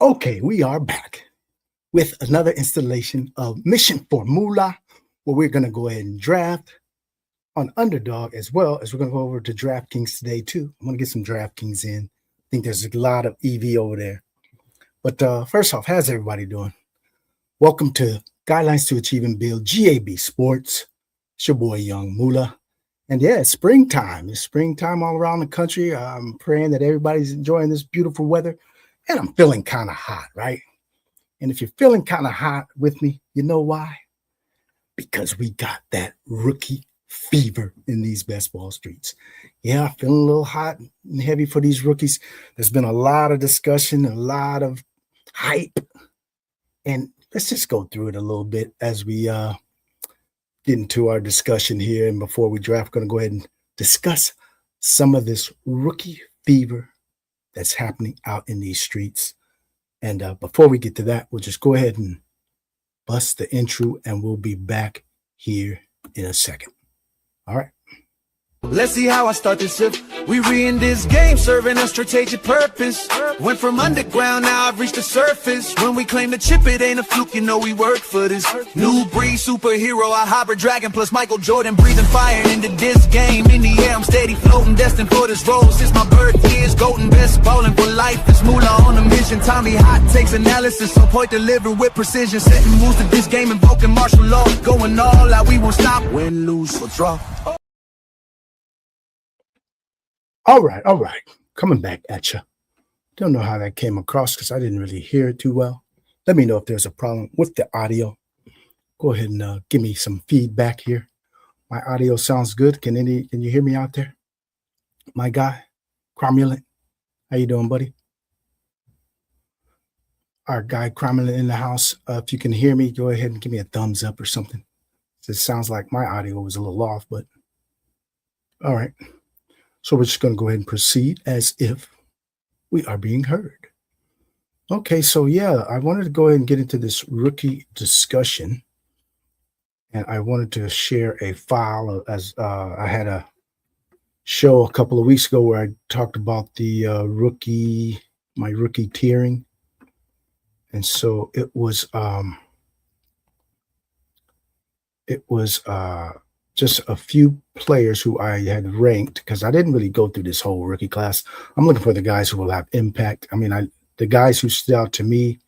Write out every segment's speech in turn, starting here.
Okay, we are back with another installation of Mission for Moolah, where we're going to go ahead and draft on Underdog, as well as we're going to go over to DraftKings today too. I'm going to get some DraftKings in. I think there's a lot of EV over there. But first off, how's everybody doing? Welcome to Guidelines to Achieve and Build GAB Sports. It's your boy YUUNGMOOLAHH. And yeah, it's springtime. It's springtime all around the country. I'm praying that everybody's enjoying this beautiful weather. And I'm feeling kind of hot, right? And if you're feeling kind of hot with me, you know why? Because we got that rookie fever in these best ball streets. Yeah, feeling a little hot and heavy for these rookies. There's been a lot of discussion, a lot of hype. And let's just go through it a little bit as we get into our discussion here. And before we draft, going to go ahead and discuss some of this rookie fever that's happening out in these streets. And before we get to that, we'll just go ahead and bust the intro, and we'll be back here in a second. All right. Let's see how I start this shift. We in this game, serving a strategic purpose. Went from underground, now I've reached the surface. When we claim the chip, it ain't a fluke, you know we work for this. New breed superhero, a hybrid dragon plus Michael Jordan, breathing fire into this game. In the air, I'm steady floating, destined for this role. Since my birth years, golden best ballin' for life. It's moolah on a mission. Tommy Hot takes analysis, on point delivery with precision. Setting moves to this game, invoking martial law. Going all out, we won't stop. Win, lose, or draw. All right. Coming back at you. Don't know how that came across because I didn't really hear it too well. Let me know if there's a problem with the audio. Go ahead and give me some feedback here. My audio sounds good. Can you hear me out there? My guy, Cromulent. How you doing, buddy? Our guy Cromulent in the house. If you can hear me, go ahead and give me a thumbs up or something. It sounds like my audio was a little off, but all right. So we're just going to go ahead and proceed as if we are being heard. Okay, so yeah, I wanted to go ahead and get into this rookie discussion. And I wanted to share a file as I had a show a couple of weeks ago where I talked about the my rookie tiering. And so it was just a few players who I had ranked, because I didn't really go through this whole rookie class. I'm looking for the guys who will have impact. I mean, the guys who stood out to me,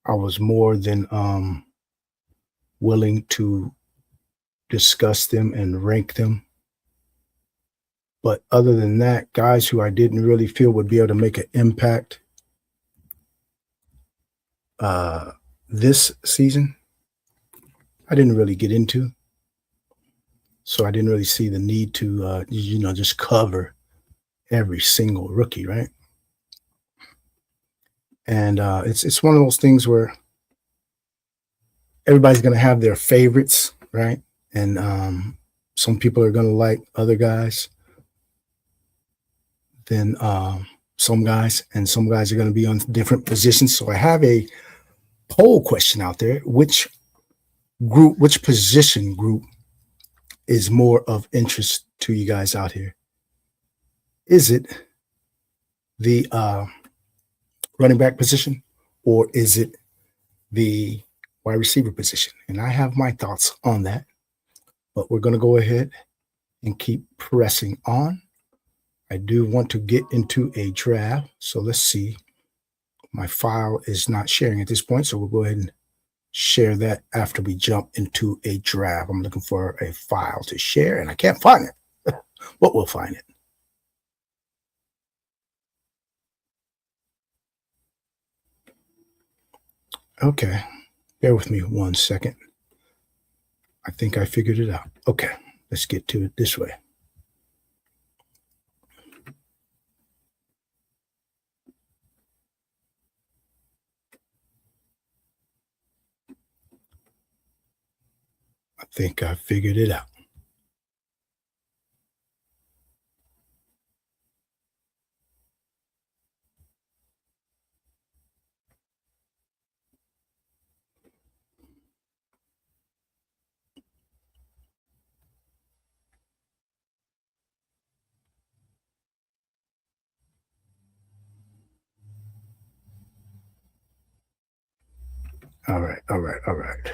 I was more than willing to discuss them and rank them. But other than that, guys who I didn't really feel would be able to make an impact this season, I didn't really get into. So I didn't really see the need to, just cover every single rookie, right? And it's one of those things where everybody's going to have their favorites, right? And some people are going to like other guys than some guys, and some guys are going to be on different positions. So I have a poll question out there. Which position group is more of interest to you guys out here? Is it the running back position, or is it the wide receiver position? And I have my thoughts on that, but we're going to go ahead and keep pressing on. I do want to get into a draft. So let's see. My file is not sharing at this point, so we'll go ahead and share that after we jump into a draft. I'm looking for a file to share, and I can't find it, but we'll find it. Okay, bear with me 1 second. I think I figured it out. Okay, let's get to it this way. I think I figured it out. All right.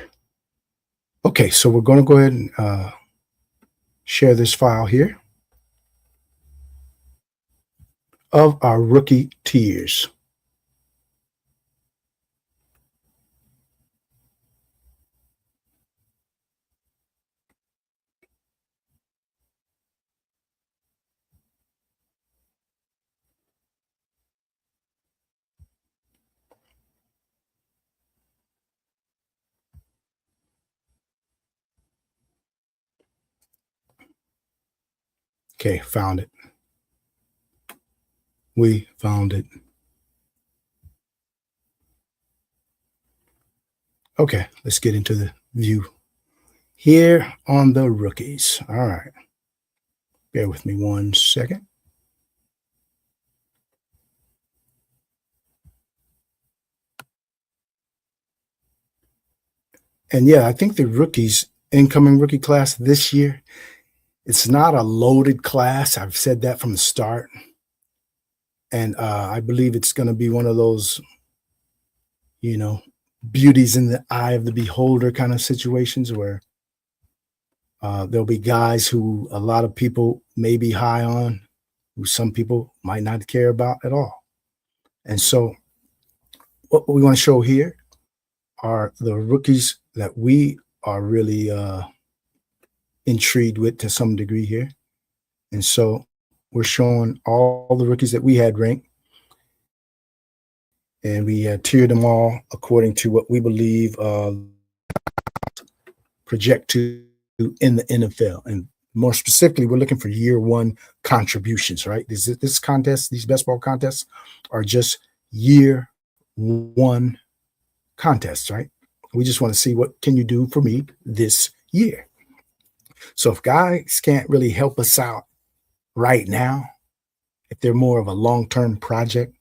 Okay, so we're going to go ahead and share this file here of our rookie tiers. Okay, found it. We found it. Okay, let's get into the view here on the rookies. All right. Bear with me 1 second. And yeah, I think the rookies, incoming rookie class this year, it's not a loaded class. I've said that from the start. And I believe it's going to be one of those, beauties in the eye of the beholder kind of situations where there'll be guys who a lot of people may be high on, who some people might not care about at all. And so what we want to show here are the rookies that we are really intrigued with to some degree here. And so we're showing all the rookies that we had ranked. And we tiered them all according to what we believe project to in the NFL. And more specifically, we're looking for year one contributions, right? This contest, these best ball contests are just year one contests, right? We just want to see what can you do for me this year. So if guys can't really help us out right now, if they're more of a long-term project,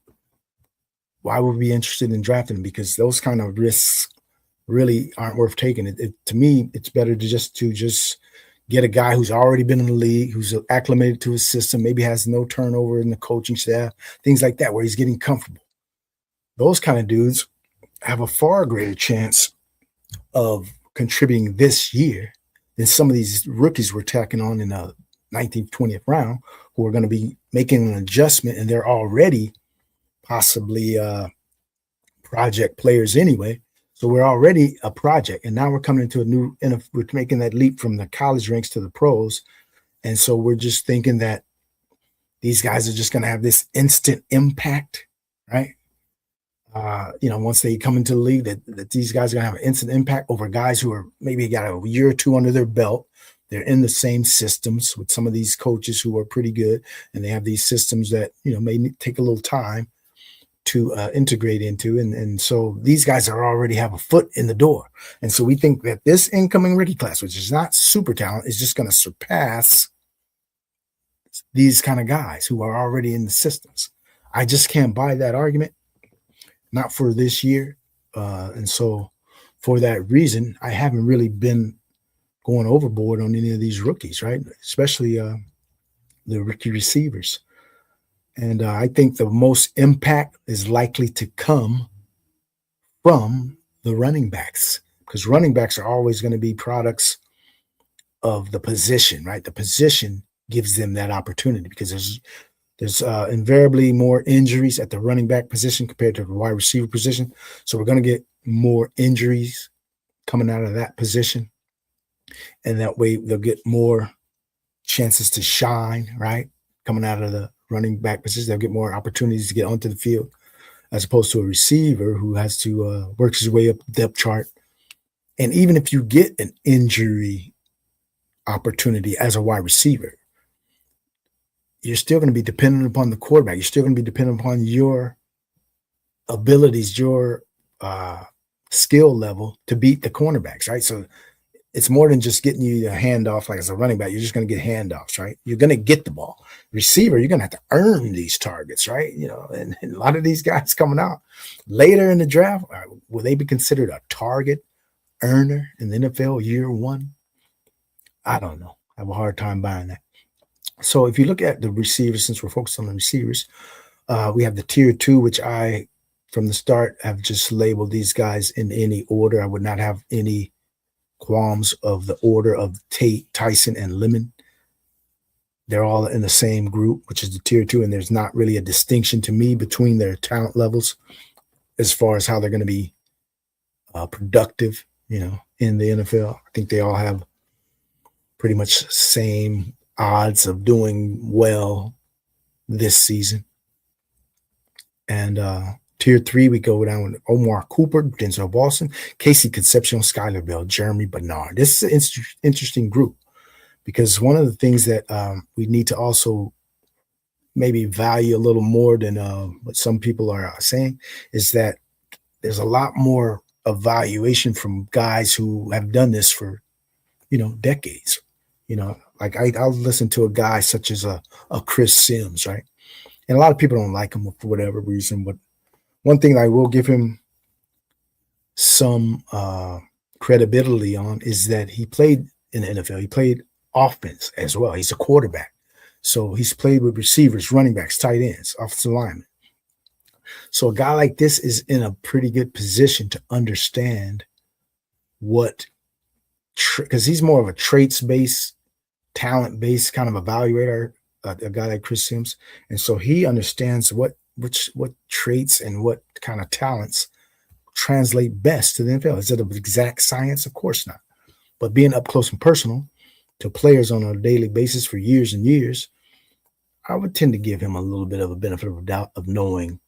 why would we be interested in drafting them? Because those kind of risks really aren't worth taking. To me, it's better to just get a guy who's already been in the league, who's acclimated to his system, maybe has no turnover in the coaching staff, things like that, where he's getting comfortable. Those kind of dudes have a far greater chance of contributing this year than some of these rookies we're tacking on in the 19th, 20th round, who are going to be making an adjustment, and they're already possibly project players anyway. So we're already a project, and now we're coming into we're making that leap from the college ranks to the pros. And so we're just thinking that these guys are just going to have this instant impact, right? Once they come into the league, that these guys are going to have an instant impact over guys who are maybe got a year or two under their belt. They're in the same systems with some of these coaches who are pretty good, and they have these systems that, may take a little time to integrate into. And so these guys are already have a foot in the door. And so we think that this incoming rookie class, which is not super talent, is just going to surpass these kind of guys who are already in the systems. I just can't buy that argument, not for this year. And so for that reason, I haven't really been going overboard on any of these rookies, right? Especially the rookie receivers. And I think the most impact is likely to come from the running backs, because running backs are always going to be products of the position, right? The position gives them that opportunity, because there's invariably more injuries at the running back position compared to the wide receiver position. So we're going to get more injuries coming out of that position. And that way they'll get more chances to shine, right? Coming out of the running back position, they'll get more opportunities to get onto the field, as opposed to a receiver who has to work his way up the depth chart. And even if you get an injury opportunity as a wide receiver, you're still going to be dependent upon the quarterback. You're still going to be dependent upon your abilities, your skill level to beat the cornerbacks, right? So it's more than just getting you a handoff like as a running back. You're just going to get handoffs, right? You're going to get the ball. Receiver, you're going to have to earn these targets, right? And a lot of these guys coming out later in the draft, will they be considered a target earner in the NFL year one? I don't know. I have a hard time buying that. So if you look at the receivers, since we're focused on the receivers, we have the tier 2, which I from the start, I've just labeled these guys in any order. I would not have any qualms of the order of Tate, Tyson, and Lemon. They're all in the same group, which is the tier 2, and there's not really a distinction to me between their talent levels as far as how they're going to be productive, in the NFL. I think they all have pretty much the same odds of doing well this season. And tier 3, we go down with Omar Cooper, Denzel Boston, Casey Concepcion, Skylar Bell, Jeremy Bernard. This is an interesting group because one of the things that we need to also maybe value a little more than what some people are saying is that there's a lot more evaluation from guys who have done this for, decades. Like I'll listen to a guy such as a Chris Sims, right? And a lot of people don't like him for whatever reason, but one thing I will give him some credibility on is that he played in the NFL. He played offense as well. He's a quarterback. So he's played with receivers, running backs, tight ends, offensive linemen. So a guy like this is in a pretty good position to understand what, because he's more of a traits-based, talent-based kind of evaluator, a guy like Chris Sims. And so he understands what traits and what kind of talents translate best to the NFL. Is it an exact science? Of course not. But being up close and personal to players on a daily basis for years and years, I would tend to give him a little bit of a benefit of doubt of knowing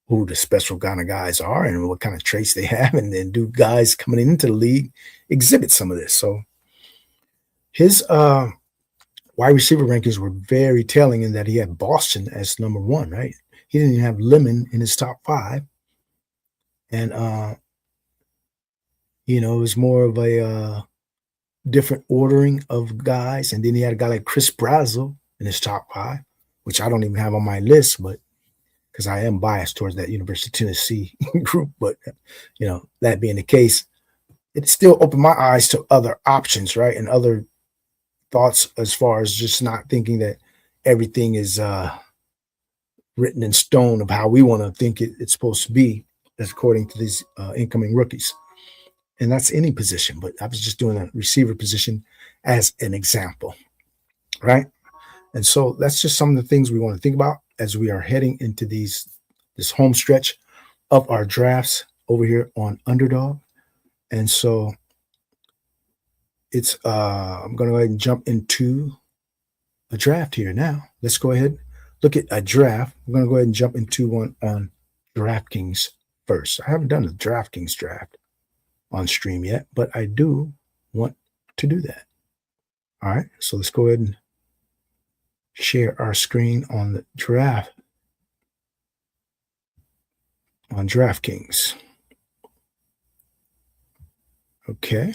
who the special kind of guys are and what kind of traits they have. And then do guys coming into the league exhibit some of this? So his wide receiver rankings were very telling in that he had Boston as number 1, right? He didn't even have Lemon in his top 5. And, it was more of a different ordering of guys. And then he had a guy like Chris Brazzell in his top 5, which I don't even have on my list, but because I am biased towards that University of Tennessee group. But, that being the case, it still opened my eyes to other options, right? And other thoughts as far as just not thinking that everything is written in stone of how we want to think it's supposed to be, as according to these incoming rookies. And that's any position, but I was just doing a receiver position as an example, right? And so that's just some of the things we want to think about as we are heading into this home stretch of our drafts over here on Underdog. And so it's I'm going to go ahead and jump into a draft here now. Let's go ahead, look at a draft. We're going to go ahead and jump into one on DraftKings first. I haven't done a DraftKings draft on stream yet, but I do want to do that. All right, so let's go ahead and share our screen on the draft on DraftKings. Okay.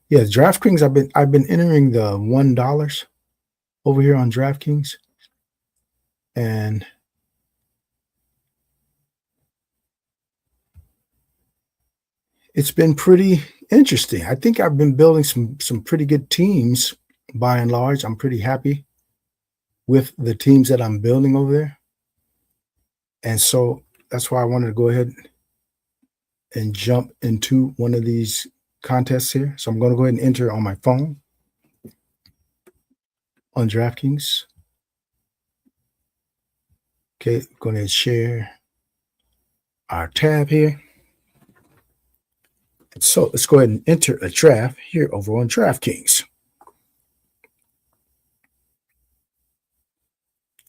Yeah, DraftKings. I've been entering the $1 over here on DraftKings, and it's been pretty interesting. I think I've been building some pretty good teams by and large. I'm pretty happy with the teams that I'm building over there. And so that's why I wanted to go ahead and jump into one of these contests here. So I'm going to go ahead and enter on my phone on DraftKings. Okay, I'm going to share our tab here. So let's go ahead and enter a draft here over on DraftKings.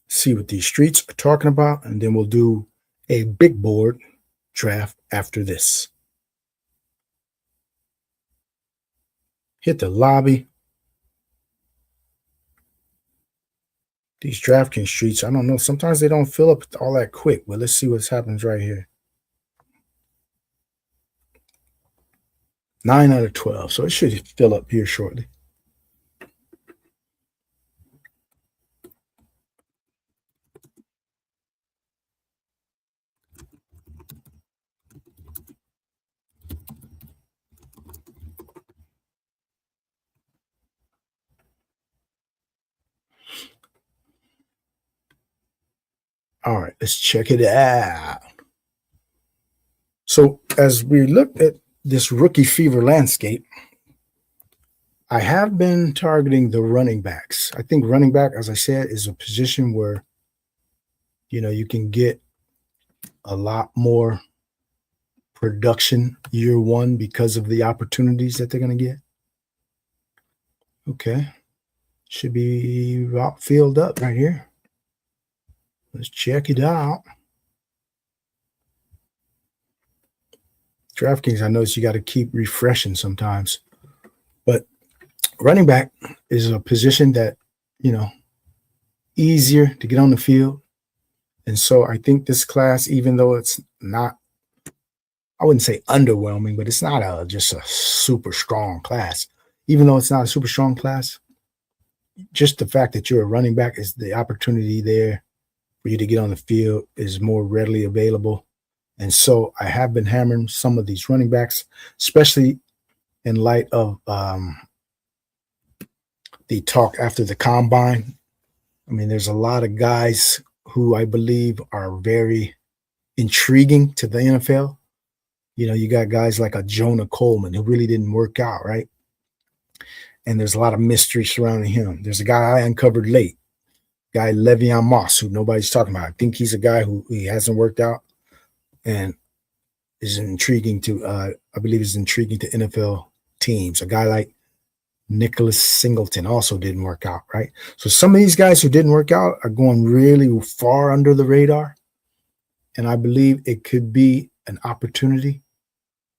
See what these streets are talking about, and then we'll do a big board draft after this. Hit the lobby. These DraftKings streets, I don't know. Sometimes they don't fill up all that quick, but let's see what happens right here. 9 out of 12. So it should fill up here shortly. All right, let's check it out. So as we look at this rookie fever landscape, I have been targeting the running backs. I think running back, as I said, is a position where, you can get a lot more production year one because of the opportunities that they're going to get. Okay. Should be about filled up right here. Let's check it out. DraftKings, I notice you got to keep refreshing sometimes. But running back is a position that, easier to get on the field. And so I think this class, even though it's not, I wouldn't say underwhelming, but it's not just a super strong class. Even though it's not a super strong class, just the fact that you're a running back is the opportunity there for you to get on the field is more readily available. And so I have been hammering some of these running backs, especially in light of the talk after the combine. I mean, there's a lot of guys who I believe are very intriguing to the NFL. You got guys like a Jonah Coleman who really didn't work out, right? And there's a lot of mystery surrounding him. There's a guy I uncovered late, guy Le'Veon Moss, who nobody's talking about. I think he's a guy who he hasn't worked out and is intriguing to, I believe is intriguing to NFL teams. A guy like Nicholas Singleton also didn't work out, right? So some of these guys who didn't work out are going really far under the radar. And I believe it could be an opportunity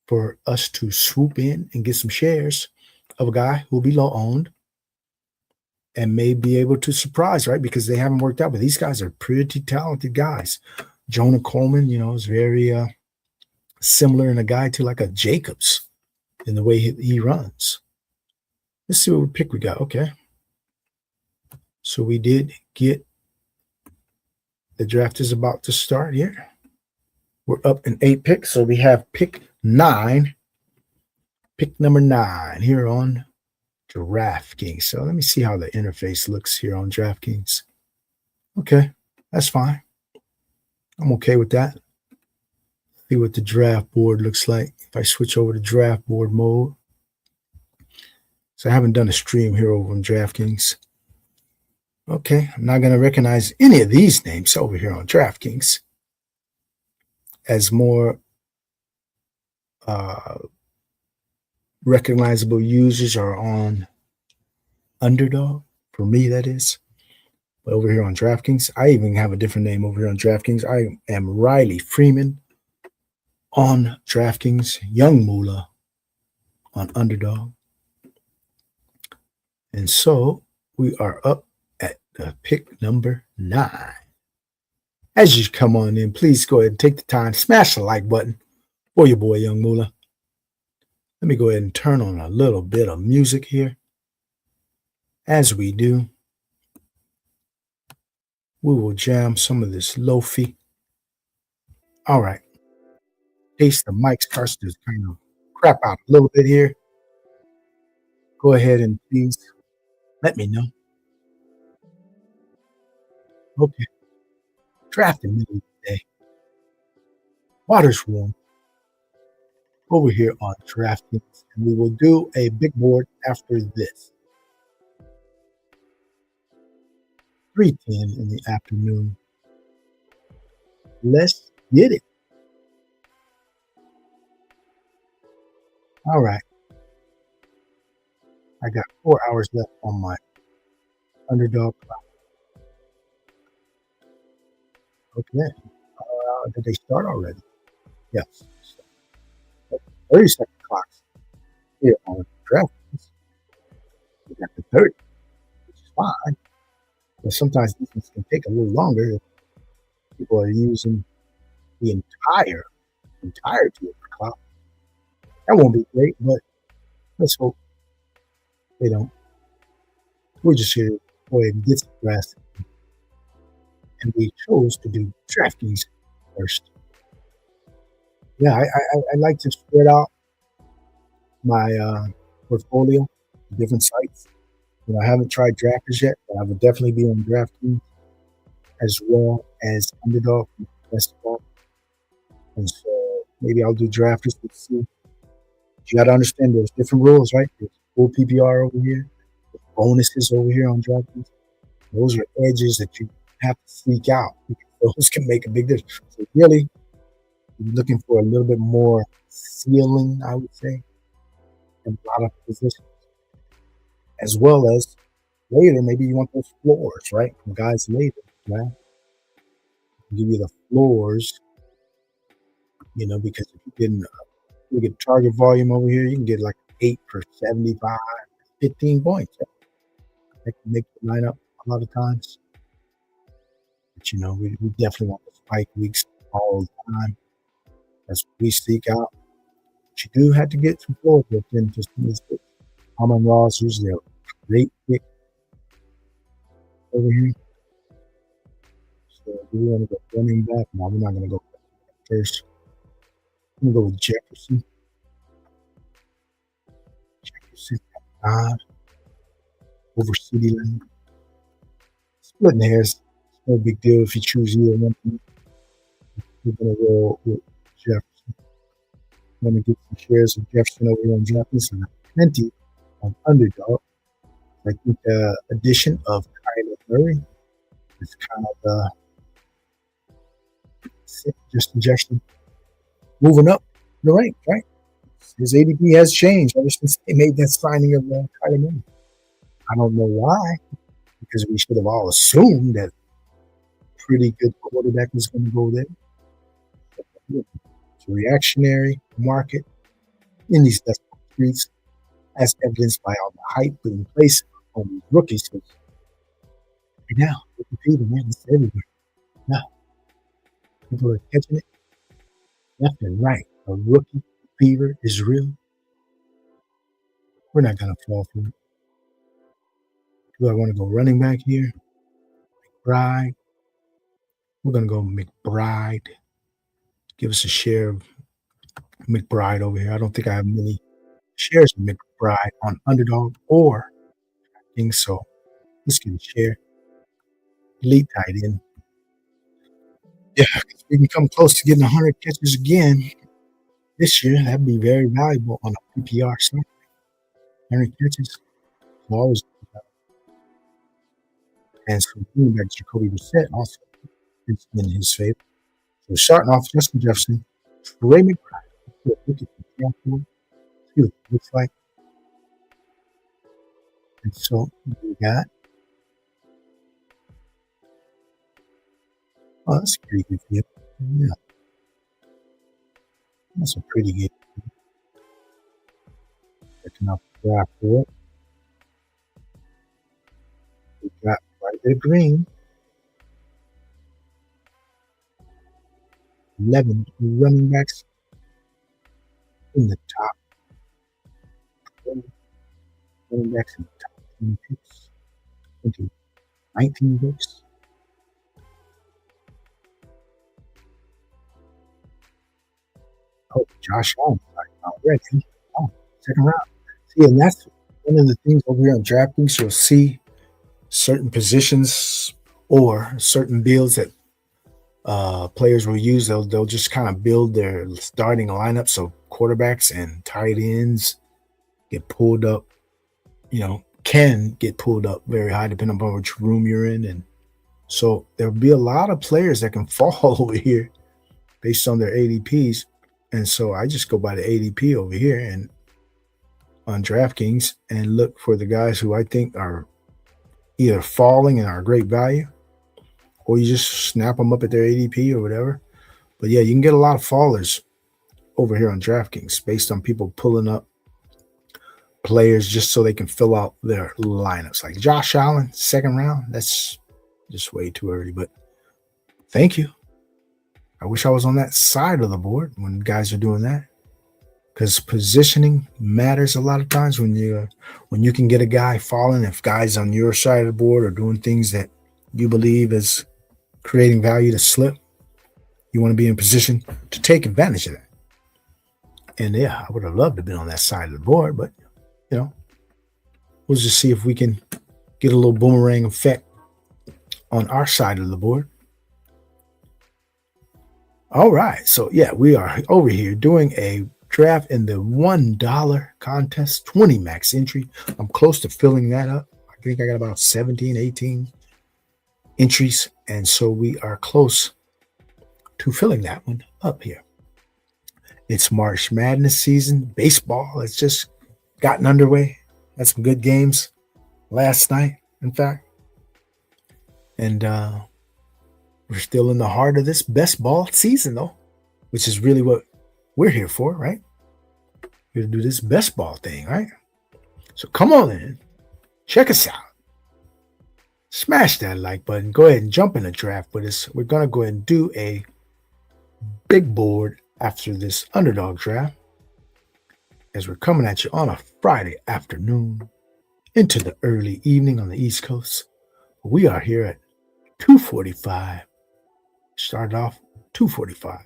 for us to swoop in and get some shares of a guy who will be low owned and may be able to surprise, right? Because they haven't worked out, but these guys are pretty talented guys. Jonah Coleman, is very similar in a guy to like a Jacobs in the way he runs. Let's see what pick we got. Okay. So we did get, the draft is about to start here. We're up in 8 picks. So we have pick 9. Pick number 9 here on DraftKings. So let me see how the interface looks here on DraftKings. Okay, that's fine. I'm okay with that. See what the draft board looks like. If I switch over to draft board mode. So I haven't done a stream here over on DraftKings. Okay, I'm not going to recognize any of these names over here on DraftKings as more recognizable users are on Underdog, for me that is. But over here on DraftKings, I even have a different name over here on DraftKings. I am Riley Freeman on DraftKings, YUUNGMOOLAHH on Underdog. And so we are up at pick number 9. As you come on in, please go ahead and take the time, smash the like button for your boy YUUNGMOOLAHH. Let me go ahead and turn on a little bit of music here. As we do, we will jam some of this lofi. All right. In case the mic starts to kind of crap out a little bit here, go ahead and please let me know. Okay. Draft in the middle of the day. Water's warm. Over here on DraftKings, and we will do a big board after this. 3:10 in the afternoon. Let's get it. All right. I got 4 hours left on my Underdog clock. Okay. Did they start already? Yes. 30-second clocks here on DraftKings. We got the 30, which is fine. But sometimes these can take a little longer if people are using the entirety of the clock. That won't be great, but let's hope they don't. We're just here to go ahead and get some grass. And we chose to do DraftKings first. Yeah, I like to spread out my portfolio to different sites. I haven't tried Drafters yet, but I would definitely be on DraftKings as well as Underdog Bestball. And so maybe I'll do draft just to see. You got to understand there's different rules, right? There's full PPR over here, there's bonuses over here on DraftKings. Those are edges that you have to seek out because those can make a big difference. So really, you're looking for a little bit more ceiling, I would say, in a lot of positions, as well as later, maybe you want those floors, right? From guys later, right? Give you the floors, because if you get target volume over here, you can get like 8 for 75, 15 points. Right? That can make the lineup a lot of times. But, we definitely want the spike weeks all the time. That's what we seek out. But you do have to get some floors within just these picks. Amon Ross usually a great pick over here. So we want to go running back. No, we're not going to go first. I'm going to go with Jefferson. Jefferson over CeeDee Lamb. Splitting hairs. It's no big deal if you choose either one. We're going to roll with Jefferson. I'm going to get some shares of Jefferson over here on DraftKings. And plenty on Underdog. I think the addition of Kyler Murray is kind of just Jefferson moving up the ranks, right? His ADP has changed ever since they made that signing of Kyler Murray. I don't know why, because we should have all assumed that a pretty good quarterback was going to go there. It's a reactionary market in these best streets, as evidenced by all the hype put in place on these rookies. Right now, they're competing, man. It's everywhere. Now, people are catching it left and right. A rookie fever is real. We're not going to fall for it. Do I want to go running back here? McBride. We're going to go McBride. Give us a share of McBride over here. I don't think I have many shares of McBride on Underdog or things, so let's get a share. Elite tight end. Yeah, if we can come close to getting 100 catches again this year, that'd be very valuable on a PPR side. 100 catches. Always. And so bringing back Jacoby Brissett also is in his favor. So starting off Justin Jefferson, Trey McBride. Look at the draft board. See what it looks like. And so we got. Oh, that's pretty good for you. Yeah. That's a pretty good. Checking out the draft board. We got quite a bit of green. 11 running backs in the top. Running backs in the top 20 picks. 19 picks. Oh, Josh Allen already. Oh, second round. See, and that's one of the things over here on DraftKings. You'll see certain positions or certain builds that players will use. They'll just kind of build their starting lineup. So quarterbacks and tight ends get pulled up, can get pulled up very high depending upon which room you're in. And so there'll be a lot of players that can fall over here based on their ADPs. And so I just go by the ADP over here and on DraftKings and look for the guys who I think are either falling and are great value, or you just snap them up at their ADP or whatever. But yeah, you can get a lot of fallers over here on DraftKings based on people pulling up players just so they can fill out their lineups. Like Josh Allen, second round, that's just way too early. But thank you. I wish I was on that side of the board when guys are doing that, because positioning matters a lot of times when you can get a guy falling. If guys on your side of the board are doing things that you believe is creating value to slip, you want to be in position to take advantage of that. And yeah, I would have loved to have been on that side of the board, but we'll just see if we can get a little boomerang effect on our side of the board. All right. So, yeah, we are over here doing a draft in the $1 contest, 20 max entry. I'm close to filling that up. I think I got about 17, 18 entries. And so we are close to filling that one up here. It's March Madness season. Baseball has just gotten underway. Had some good games last night, in fact. And we're still in the heart of this best ball season, though, which is really what we're here for, right? Here to do this best ball thing, right? So come on in. Check us out. Smash that like button. Go ahead and jump in the draft with us. We're going to go ahead and do a big board after this underdog draft as we're coming at you on a Friday afternoon into the early evening on the East Coast. We are here at 2:45. Started off 2:45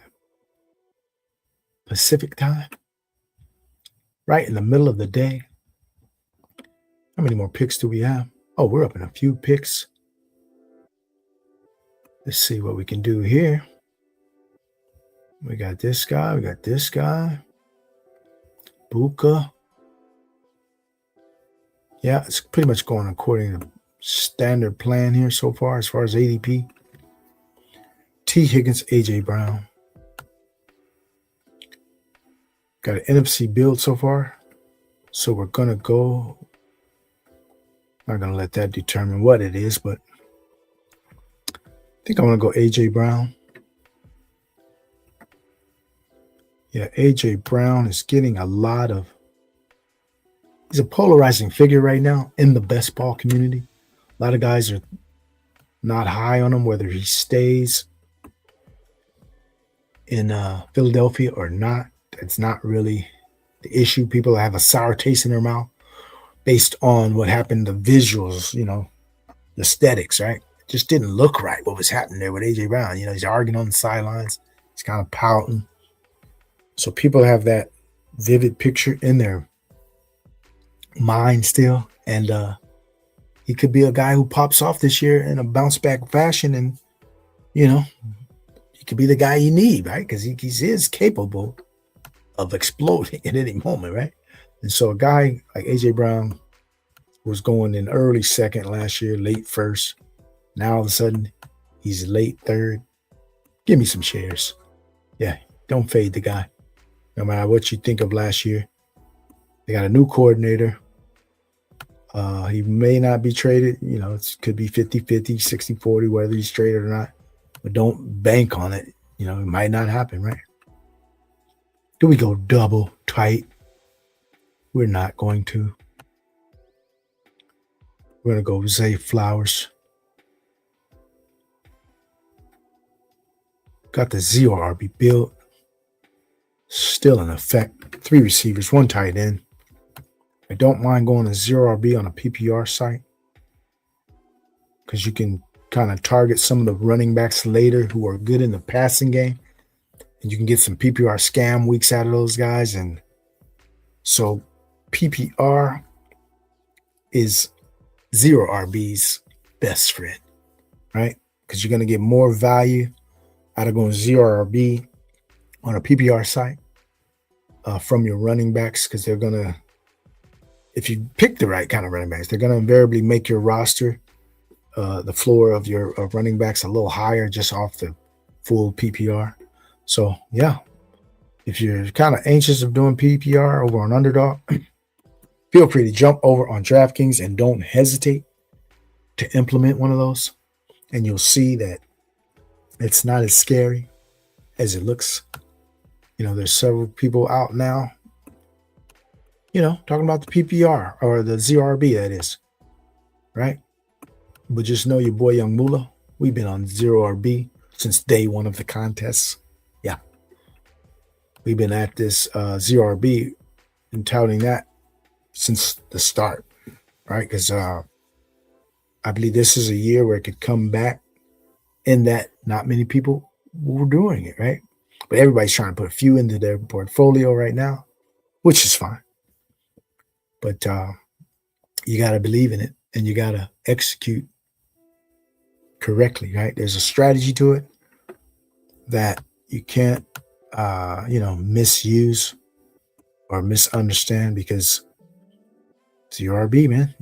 Pacific time, right in the middle of the day. How many more picks do we have? Oh, we're up in a few picks. Let's see what we can do here. We got this guy. We got this guy. Buka. Yeah, it's pretty much going according to standard plan here so far as ADP. T. Higgins, A.J. Brown. Got an NFC build so far. So we're going to go. I'm not going to let that determine what it is, but I think I'm going to go A.J. Brown. Yeah, A.J. Brown is getting a lot of. He's a polarizing figure right now in the best ball community. A lot of guys are not high on him, whether he stays in Philadelphia or not. It's not really the issue. People have a sour taste in their mouth based on what happened, the visuals, the aesthetics, right? It just didn't look right what was happening there with A.J. Brown. He's arguing on the sidelines. He's kind of pouting. So people have that vivid picture in their mind still. And he could be a guy who pops off this year in a bounce back fashion. And, he could be the guy you need, right? Because he is capable of exploding at any moment, right? And so a guy like A.J. Brown was going in early second last year, late first. Now all of a sudden, he's late third. Give me some shares. Yeah, don't fade the guy. No matter what you think of last year. They got a new coordinator. He may not be traded. It could be 50-50, 60-40, whether he's traded or not. But don't bank on it. It might not happen, right? Do we go double tight? We're not going to. We're going to go Zay Flowers. Got the 0 RB build. Still in effect. 3 receivers, 1 tight end. I don't mind going to 0 RB on a PPR site because you can kind of target some of the running backs later who are good in the passing game. And you can get some PPR scam weeks out of those guys. And so PPR is 0 RB's best friend, right? Because you're going to get more value out of going 0 RB on a PPR site from your running backs, because they're going to, if you pick the right kind of running backs, they're going to invariably make your roster, the floor of your running backs a little higher just off the full PPR. So, yeah, if you're kind of anxious of doing PPR over on Underdog, feel free to jump over on DraftKings and don't hesitate to implement one of those. And you'll see that it's not as scary as it looks. There's several people out now, talking about the PPR or the 0 RB, that is, right? But just know your boy YUUNGMOOLAHH, we've been on 0 RB since day one of the contests. Yeah. We've been at this 0 RB and touting that since the start, right? Because I believe this is a year where it could come back in that not many people were doing it, right? But everybody's trying to put a few into their portfolio right now, which is fine. But you got to believe in it and you got to execute correctly, right? There's a strategy to it that you can't, misuse or misunderstand, because it's your RB, man.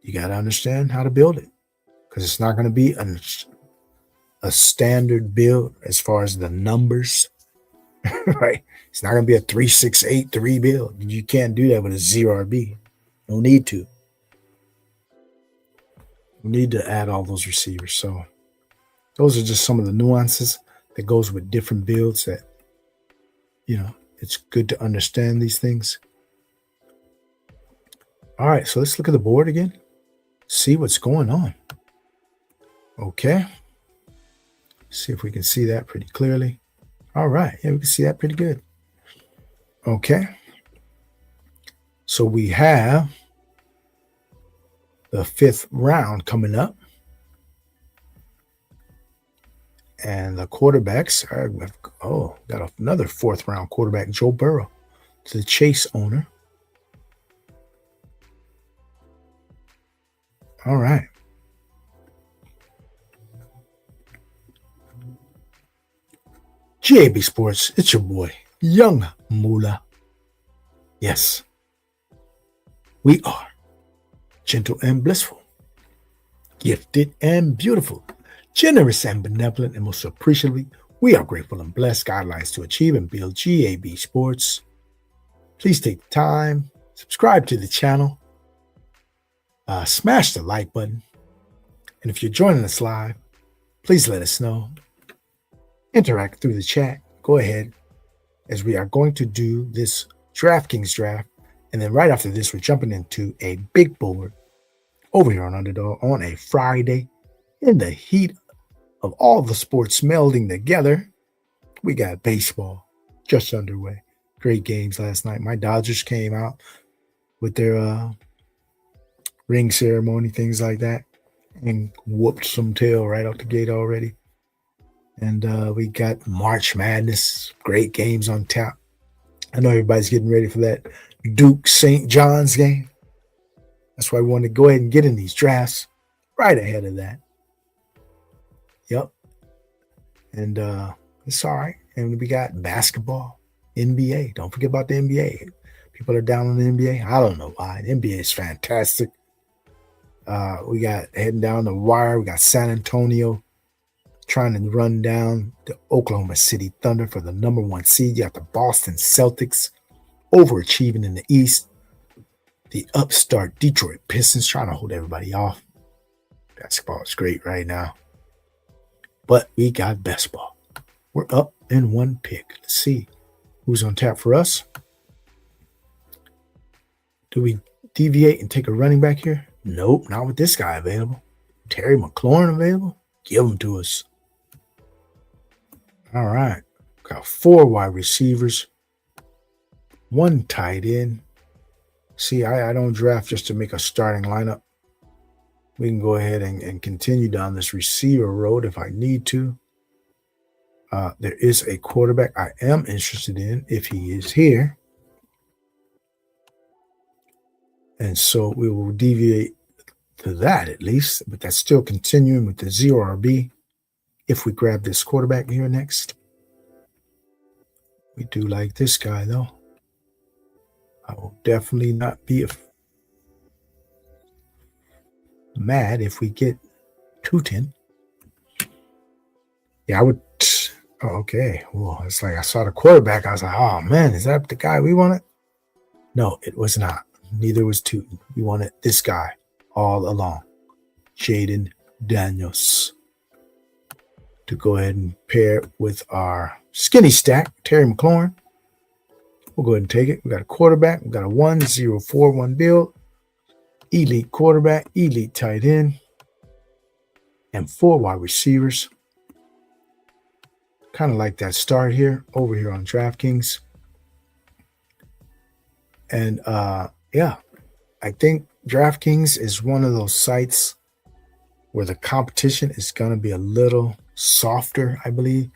You got to understand how to build it, because it's not going to be a standard build as far as the numbers, right? It's not going to be a 3-6-8-3 build. You can't do that with a 0 RB. No need to. You need to add all those receivers. So those are just some of the nuances that goes with different builds that, it's good to understand these things. All right, so let's look at the board again. See what's going on. Okay. See if we can see that pretty clearly. All right. Yeah, we can see that pretty good. Okay. So we have the 5th round coming up. And the quarterbacks got another 4th round quarterback, Joe Burrow, to the Chase owner. All right. GAB Sports, it's your boy, Young Moolah. Yes, we are gentle and blissful, gifted and beautiful, generous and benevolent, and most appreciatively, we are grateful and blessed. Guidelines to achieve and build GAB Sports. Please take the time, subscribe to the channel, smash the like button, and if you're joining us live, please let us know. Interact through the chat. Go ahead, as we are going to do this DraftKings draft, and then right after this, we're jumping into a big board over here on Underdog on a Friday in the heat of all the sports melding together. We got baseball just underway. Great games last night. My Dodgers came out with their ring ceremony, things like that, and whooped some tail right out the gate already. And we got March Madness, great games on tap. I know everybody's getting ready for that Duke St. John's game. That's why we want to go ahead and get in these drafts right ahead of that. Yep. And it's all right. And we got basketball, NBA. Don't forget about the NBA. People are down on the NBA. I don't know why. The NBA is fantastic. We got heading down the wire. We got San Antonio trying to run down the Oklahoma City Thunder for the number 1 seed. You got the Boston Celtics overachieving in the East. The upstart Detroit Pistons trying to hold everybody off. Basketball is great right now. But we got Bestball. We're up in 1 pick. Let's see who's on tap for us. Do we deviate and take a running back here? Nope, not with this guy available. Terry McLaurin available? Give him to us. All right. Got 4 wide receivers, 1 tight end. See, I don't draft just to make a starting lineup. We can go ahead and continue down this receiver road if I need to. There is a quarterback I am interested in if he is here. And so we will deviate to that at least, but that's still continuing with the 0 RB. If we grab this quarterback here next, we do like this guy though. I will definitely not be mad if we get 210. Yeah, I would. Oh, okay. Well, it's like I saw the quarterback. I was like, oh man, is that the guy we wanted? No, it was not. Neither was Tootin. We wanted this guy all along, Jaden Daniels, to go ahead and pair with our skinny stack, Terry McLaurin. We'll go ahead and take it. We got a quarterback. We got a 1-0-4-1 build, elite quarterback, elite tight end, and 4 wide receivers. Kind of like that start here over here on DraftKings. And yeah, I think DraftKings is one of those sites where the competition is going to be a little softer, I believe.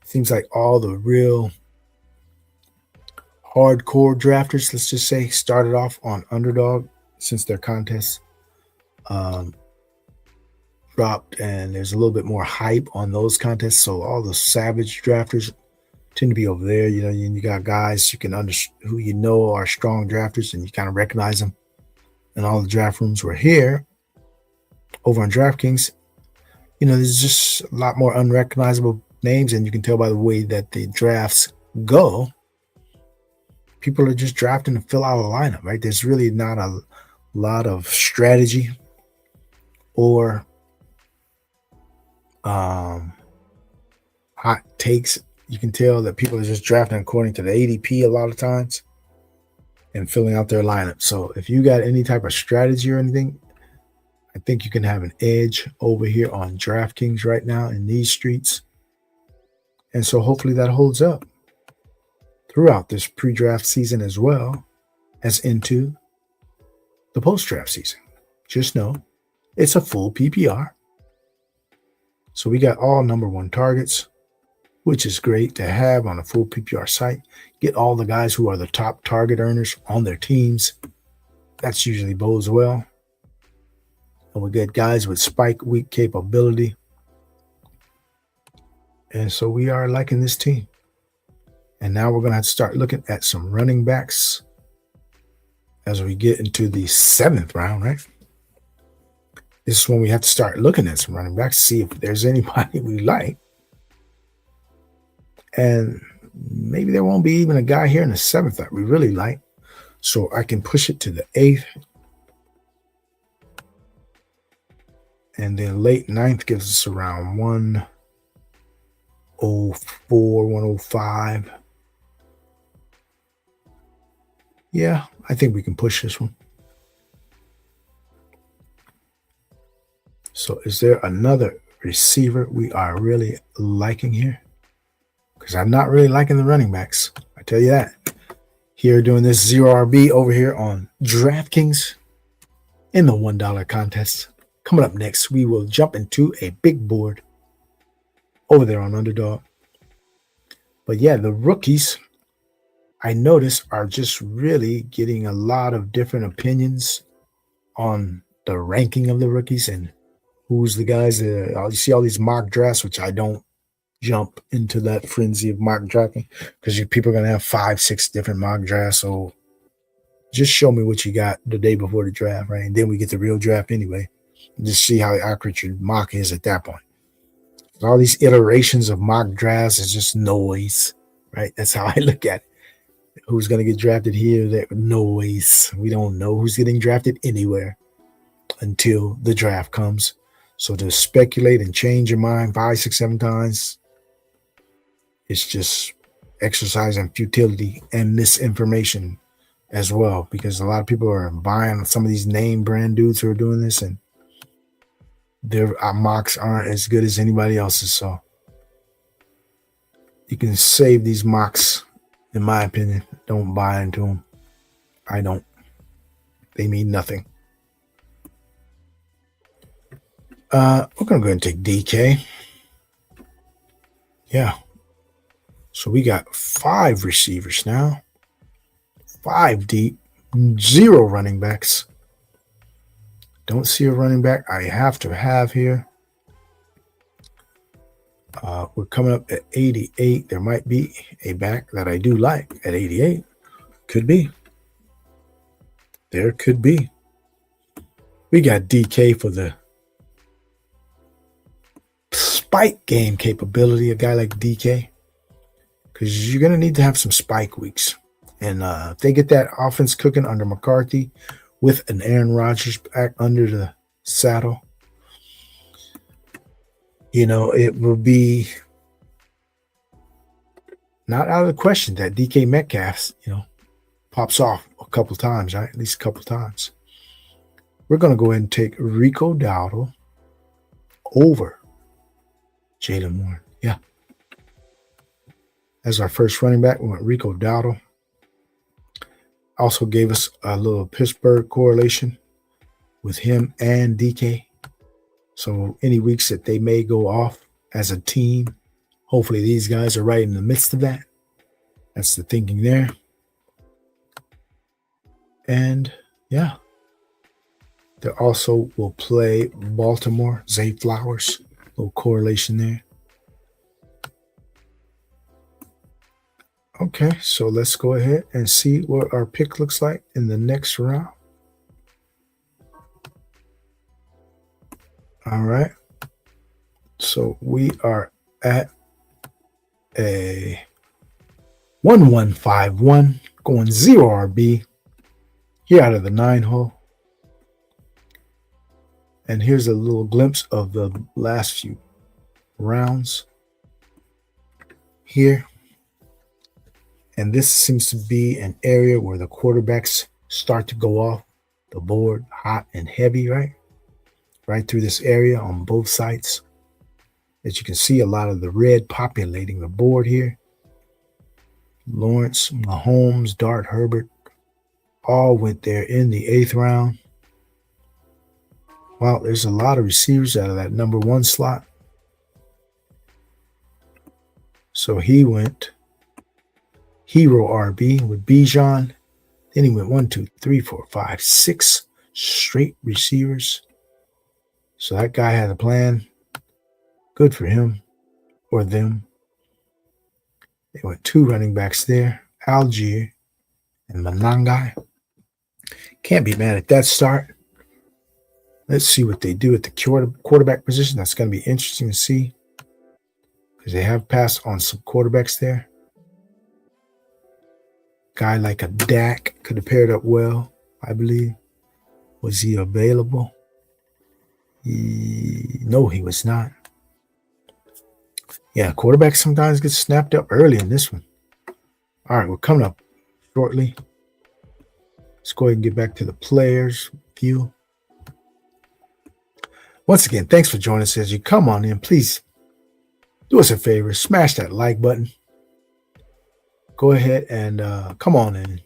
Seems like all the real hardcore drafters, let's just say, started off on Underdog since their contests dropped, and there's a little bit more hype on those contests. So all the savage drafters tend to be over there. You know, you got guys you can who you know are strong drafters, and you kind of recognize them in all the draft rooms. We're here over on DraftKings. You know, there's just a lot more unrecognizable names, and you can tell by the way that the drafts go. People are just drafting to fill out a lineup, right? There's really not a lot of strategy or hot takes. You can tell that people are just drafting according to the ADP a lot of times and filling out their lineup. So if you got any type of strategy or anything, I think you can have an edge over here on DraftKings right now in these streets. And so hopefully that holds up throughout this pre-draft season as well as into the post-draft season. Just know it's a full PPR. So we got all number one targets, which is great to have on a full PPR site. Get all the guys who are the top target earners on their teams. That's usually bodes well. And we get guys with spike week capability. And so we are liking this team. And now we're going to have to start looking at some running backs as we get into the 7th round, right? This is when we have to start looking at some running backs, see if there's anybody we like. And maybe there won't be even a guy here in the 7th that we really like. So I can push it to the 8th. And then late 9th gives us around 104, 105. Yeah, I think we can push this one. So is there another receiver we are really liking here? Because I'm not really liking the running backs. I tell you that. Here doing this 0RB over here on DraftKings in the $1 contest. Coming up next, we will jump into a big board over there on Underdog. But yeah, the rookies, I notice, are just really getting a lot of different opinions on the ranking of the rookies and who's the guys that you see all these mock drafts, which I don't jump into that frenzy of mock drafting because people are going to have 5, 6 different mock drafts. So just show me what you got the day before the draft, right? And then we get the real draft anyway. Just see how accurate your mock is at that point. All these iterations of mock drafts is just noise, right? That's how I look at it. Who's going to get drafted here? That noise. We don't know who's getting drafted anywhere until the draft comes. So to speculate and change your mind 5, 6, 7 times, it's just exercising futility and misinformation as well, because a lot of people are buying some of these name brand dudes who are doing this, and their mocks aren't as good as anybody else's. So you can save these mocks, in my opinion. Don't buy into them. I don't. They mean nothing. We're going to go ahead and take DK. Yeah. So we got 5 receivers now. 5 deep. 0 running backs. Don't see a running back I have to have here. We're coming up at 88. There might be a back that I do like at 88. Could be. There could be. We got DK for the spike game capability, a guy like DK, because you're going to need to have some spike weeks. And if they get that offense cooking under McCarthy with an Aaron Rodgers back under the saddle, you know, it will be not out of the question that DK Metcalf, you know, pops off a couple times, right? At least a couple times. We're going to go ahead and take Rico Dowdle over Jalen Warren. Yeah. As our first running back, we went Rico Dowdle. Also gave us a little Pittsburgh correlation with him and DK. So any weeks that they may go off as a team, hopefully these guys are right in the midst of that. That's the thinking there. And yeah, they also will play Baltimore, Zay Flowers. Little correlation there. Okay, so let's go ahead and see what our pick looks like in the next round. All right. So we are at a 1151 going 0 RB here out of the 9 hole. And here's a little glimpse of the last few rounds here. And this seems to be an area where the quarterbacks start to go off the board hot and heavy, right? Right through this area on both sides. As you can see, a lot of the red populating the board here. Lawrence, Mahomes, Dart, Herbert all went there in the 8th round. Wow, there's a lot of receivers out of that number 1 slot. So he went hero RB with Bijan. Then he went 1, 2, 3, 4, 5, 6 straight receivers. So that guy had a plan. Good for him or them. They went 2 running backs there, Algier and Manangai. Can't be mad at that start. Let's see what they do at the quarterback position. That's going to be interesting to see because they have passed on some quarterbacks there. Guy like a Dak could have paired up well, I believe. Was he available? No, he was not. Yeah, quarterbacks sometimes get snapped up early in this one. All right, we're coming up shortly. Let's go ahead and get back to the players view. Once again, thanks for joining us as you come on in. Please do us a favor, smash that like button. Go ahead and come on and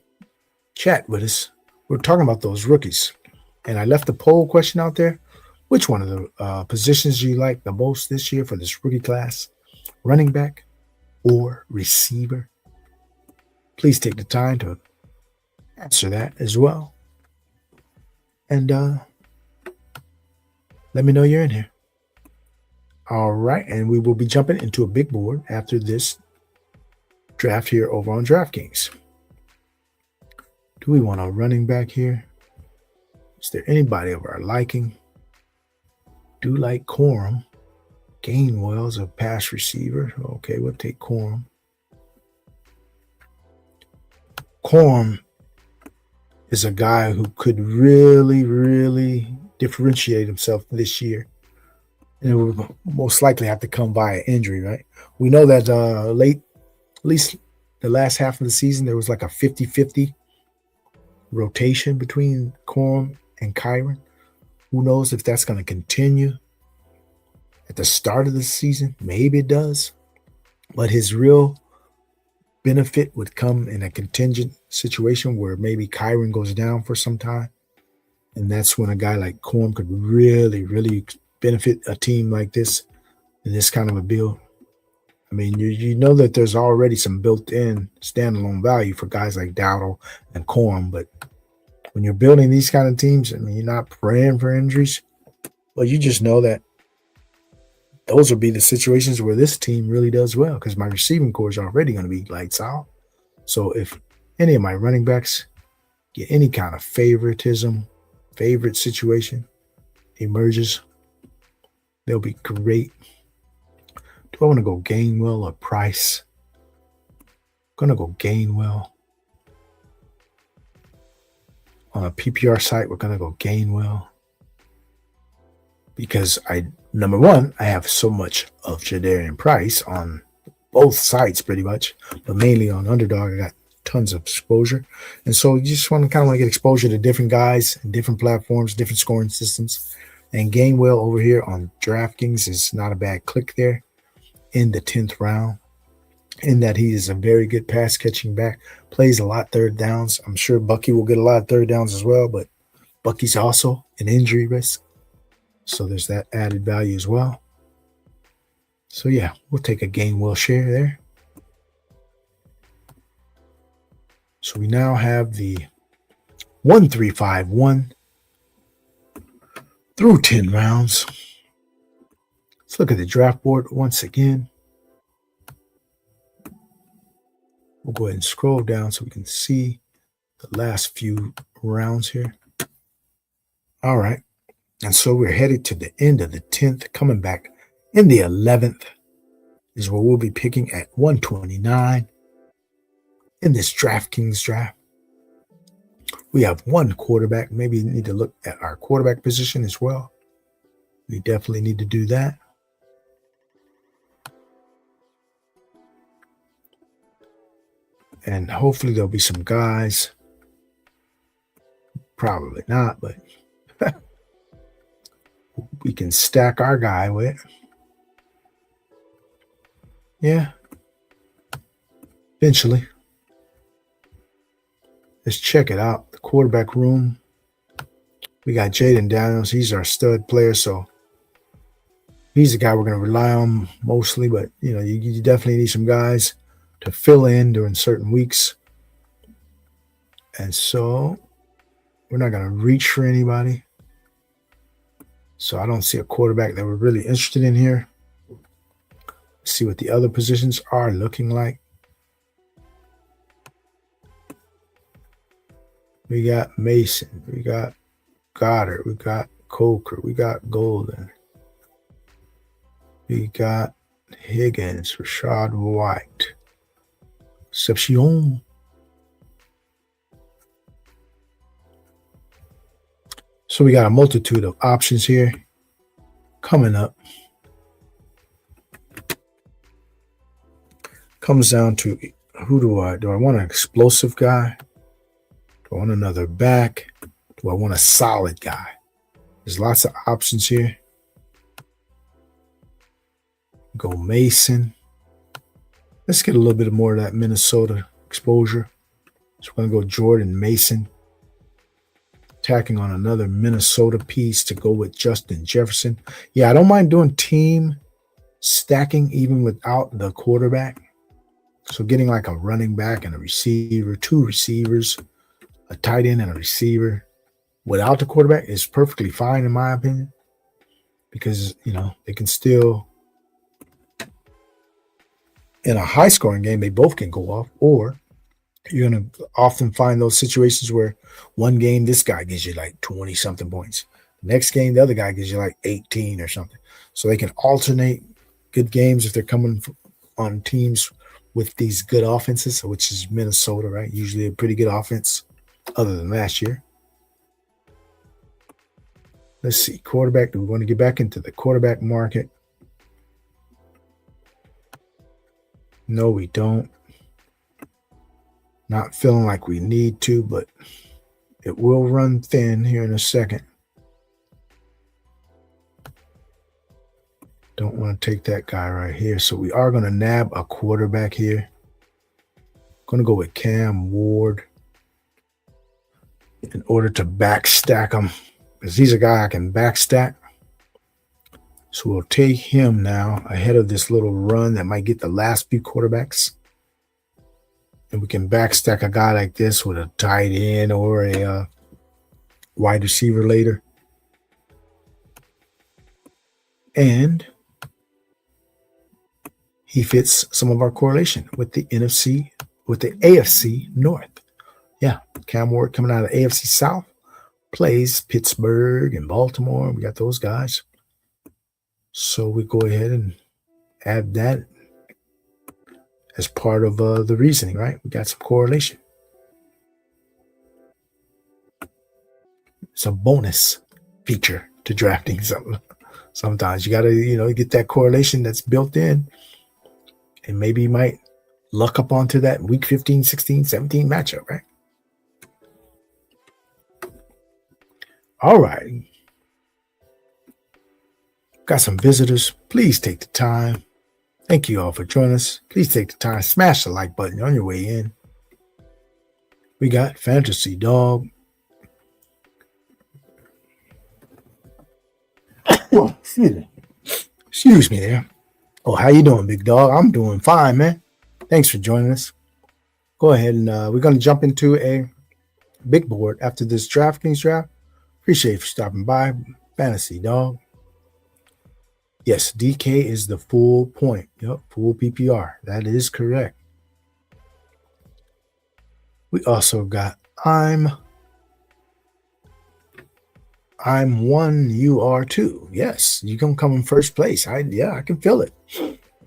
chat with us. We're talking about those rookies. And I left the poll question out there. Which one of the positions do you like the most this year for this rookie class? Running back or receiver? Please take the time to answer that as well. And let me know you're in here. All right, and we will be jumping into a big board after this draft here over on DraftKings. Do we want a running back here? Is there anybody of our liking? Do like Corum. Gainwell's a pass receiver. Okay, we'll take Corum. Corum is a guy who could really, really differentiate himself this year. And it would most likely have to come via injury, right? We know that at least the last half of the season, there was like a 50-50 rotation between Corum and Kyron. Who knows if that's going to continue at the start of the season? Maybe it does. But his real benefit would come in a contingent situation where maybe Kyron goes down for some time. And that's when a guy like Corum could really, really benefit a team like this in this kind of a build. I mean, you know that there's already some built-in standalone value for guys like Dowdle and Corum, but when you're building these kind of teams, I mean, you're not praying for injuries, but you just know that those will be the situations where this team really does well because my receiving core is already going to be lights out. So if any of my running backs get any kind of favorite situation emerges, they'll be great. Do I want to go Gainwell or Price? I'm going to go Gainwell. On a PPR site, we're going to go Gainwell. Because number one, I have so much of Jadarian Price on both sites pretty much, but mainly on Underdog. I got tons of exposure. And so you just want to get exposure to different guys and different platforms, different scoring systems. And Gainwell over here on DraftKings is not a bad click there in the 10th round, in that he is a very good pass catching back, plays a lot third downs. I'm sure Bucky will get a lot of third downs as well, but Bucky's also an injury risk. So there's that added value as well. So yeah, we'll take a Gainwell share there. So we now have the 1-3-5-1 through 10 rounds. Let's look at the draft board once again. We'll go ahead and scroll down so we can see the last few rounds here. All right. And so we're headed to the end of the 10th, coming back in the 11th is where we'll be picking at 129 in this DraftKings draft. We have one quarterback. Maybe need to look at our quarterback position as well. We definitely need to do that. And hopefully there'll be some guys. Probably not, but we can stack our guy with. Yeah. Eventually. Let's check it out. The quarterback room. We got Jaden Daniels. He's our stud player, so he's the guy we're going to rely on mostly. But, you definitely need some guys to fill in during certain weeks. And so we're not going to reach for anybody. So I don't see a quarterback that we're really interested in here. Let's see what the other positions are looking like. We got Mason. We got Goddard. We got Coker. We got Golden. We got Higgins. Rashad White. Exception. So we got a multitude of options here coming up. Comes down to who do I want an explosive guy? Do I want another back? Do I want a solid guy? There's lots of options here. Go Mason. Let's get a little bit more of that Minnesota exposure. So we're going to go Jordan Mason. Tacking on another Minnesota piece to go with Justin Jefferson. Yeah, I don't mind doing team stacking even without the quarterback. So getting like a running back and a receiver, two receivers, a tight end and a receiver without the quarterback is perfectly fine in my opinion. Because, they can still, in a high scoring game, they both can go off. Or you're going to often find those situations where one game, this guy gives you like 20 something points. The next game, the other guy gives you like 18 or something. So they can alternate good games if they're coming on teams with these good offenses, which is Minnesota, right? Usually a pretty good offense other than last year. Let's see. Quarterback. Do we want to get back into the quarterback market? No, we don't. Not feeling like we need to, but it will run thin here in a second. Don't want to take that guy right here. So we are going to nab a quarterback here. Going to go with Cam Ward in order to backstack him, because he's a guy I can backstack. So we'll take him now ahead of this little run that might get the last few quarterbacks. And we can backstack a guy like this with a tight end or a wide receiver later. And he fits some of our correlation with the NFC, with the AFC North. Yeah, Cam Ward coming out of the AFC South, plays Pittsburgh and Baltimore. We got those guys. So we go ahead and add that as part of the reasoning, right? We got some correlation. It's a bonus feature to drafting something. Sometimes you got to, get that correlation that's built in, and maybe you might luck up onto that week 15, 16, 17 matchup, right? All right. Got some visitors. Please take the time. Thank you all for joining us. Please take the time. Smash the like button on your way in. We got Fantasy Dog. Excuse me there. Oh, how you doing, big dog? I'm doing fine, man. Thanks for joining us. Go ahead and we're going to jump into a big board after this DraftKings draft. Appreciate you for stopping by. Fantasy Dog. Yes, DK is the full point. Yep, full PPR. That is correct. We also got I'm one, you are two. Yes, you're gonna come in first place. I can feel it.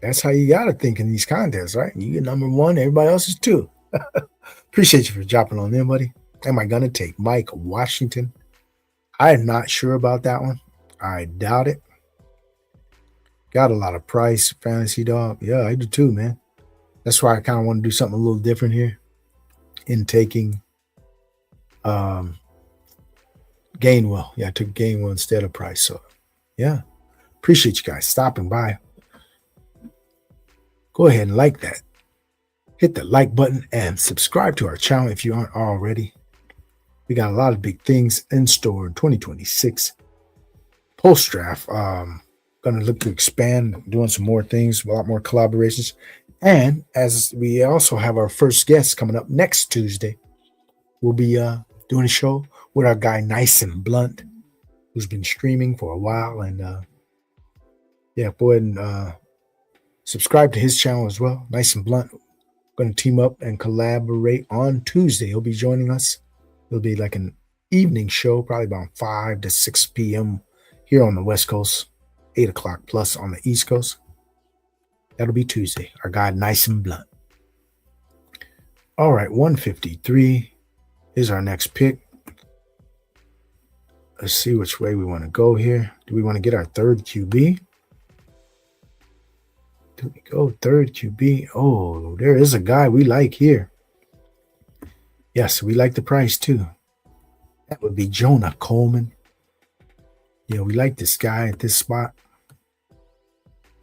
That's how you gotta think in these contests, right? You get number one, everybody else is two. Appreciate you for dropping on there, buddy. Am I gonna take Mike Washington? I'm not sure about that one. I doubt it. Got a lot of price, fantasy dog. Yeah, I do too, man. That's why I kind of want to do something a little different here in taking Gainwell. Yeah, I took Gainwell instead of Price. So, yeah, appreciate you guys stopping by. Go ahead and like that. Hit the like button and subscribe to our channel if you aren't already. We got a lot of big things in store in 2026. Post-draft, going to look to expand, doing some more things, a lot more collaborations. And as we also have our first guest coming up next Tuesday, we'll be doing a show with our guy Nice and Blunt, who's been streaming for a while. And go ahead and subscribe to his channel as well. Nice and Blunt. Going to team up and collaborate on Tuesday. He'll be joining us. It'll be like an evening show, probably about 5 to 6 p.m. here on the West Coast, 8 o'clock plus on the East Coast. That'll be Tuesday. Our guy Nice and Blunt. All right, 153 is our next pick. Let's see which way we want to go here. Do we want to get our third QB? Do we go third QB? Oh, there is a guy we like here. Yes, we like the price too. That would be Jonah Coleman. Yeah, we like this guy at this spot.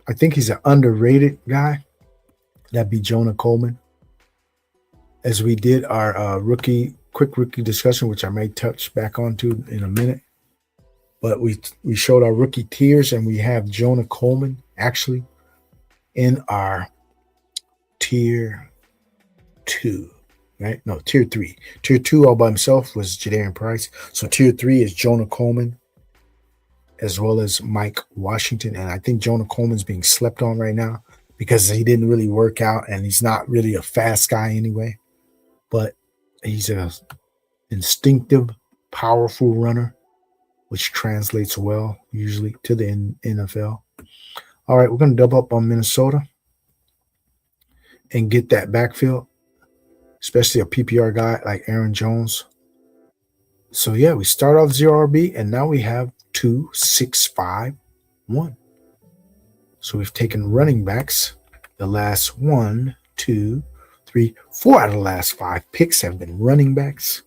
I think he's an underrated guy. That'd be Jonah Coleman. As we did our quick rookie discussion, which I may touch back onto in a minute. But we showed our rookie tiers, and we have Jonah Coleman actually in our tier 2, right? No, tier 3. Tier 2 all by himself was Jadarian Price. So tier 3 is Jonah Coleman as well as Mike Washington. And I think Jonah Coleman's being slept on right now because he didn't really work out, and he's not really a fast guy anyway. But he's a instinctive, powerful runner, which translates well usually to the NFL. All right, we're going to double up on Minnesota and get that backfield, especially a PPR guy like Aaron Jones. So, yeah, we start off 0 RB, and now we have 2, 6, 5, 1. So we've taken running backs. The last 1, 2, 3, 4 out of the last 5 picks have been running backs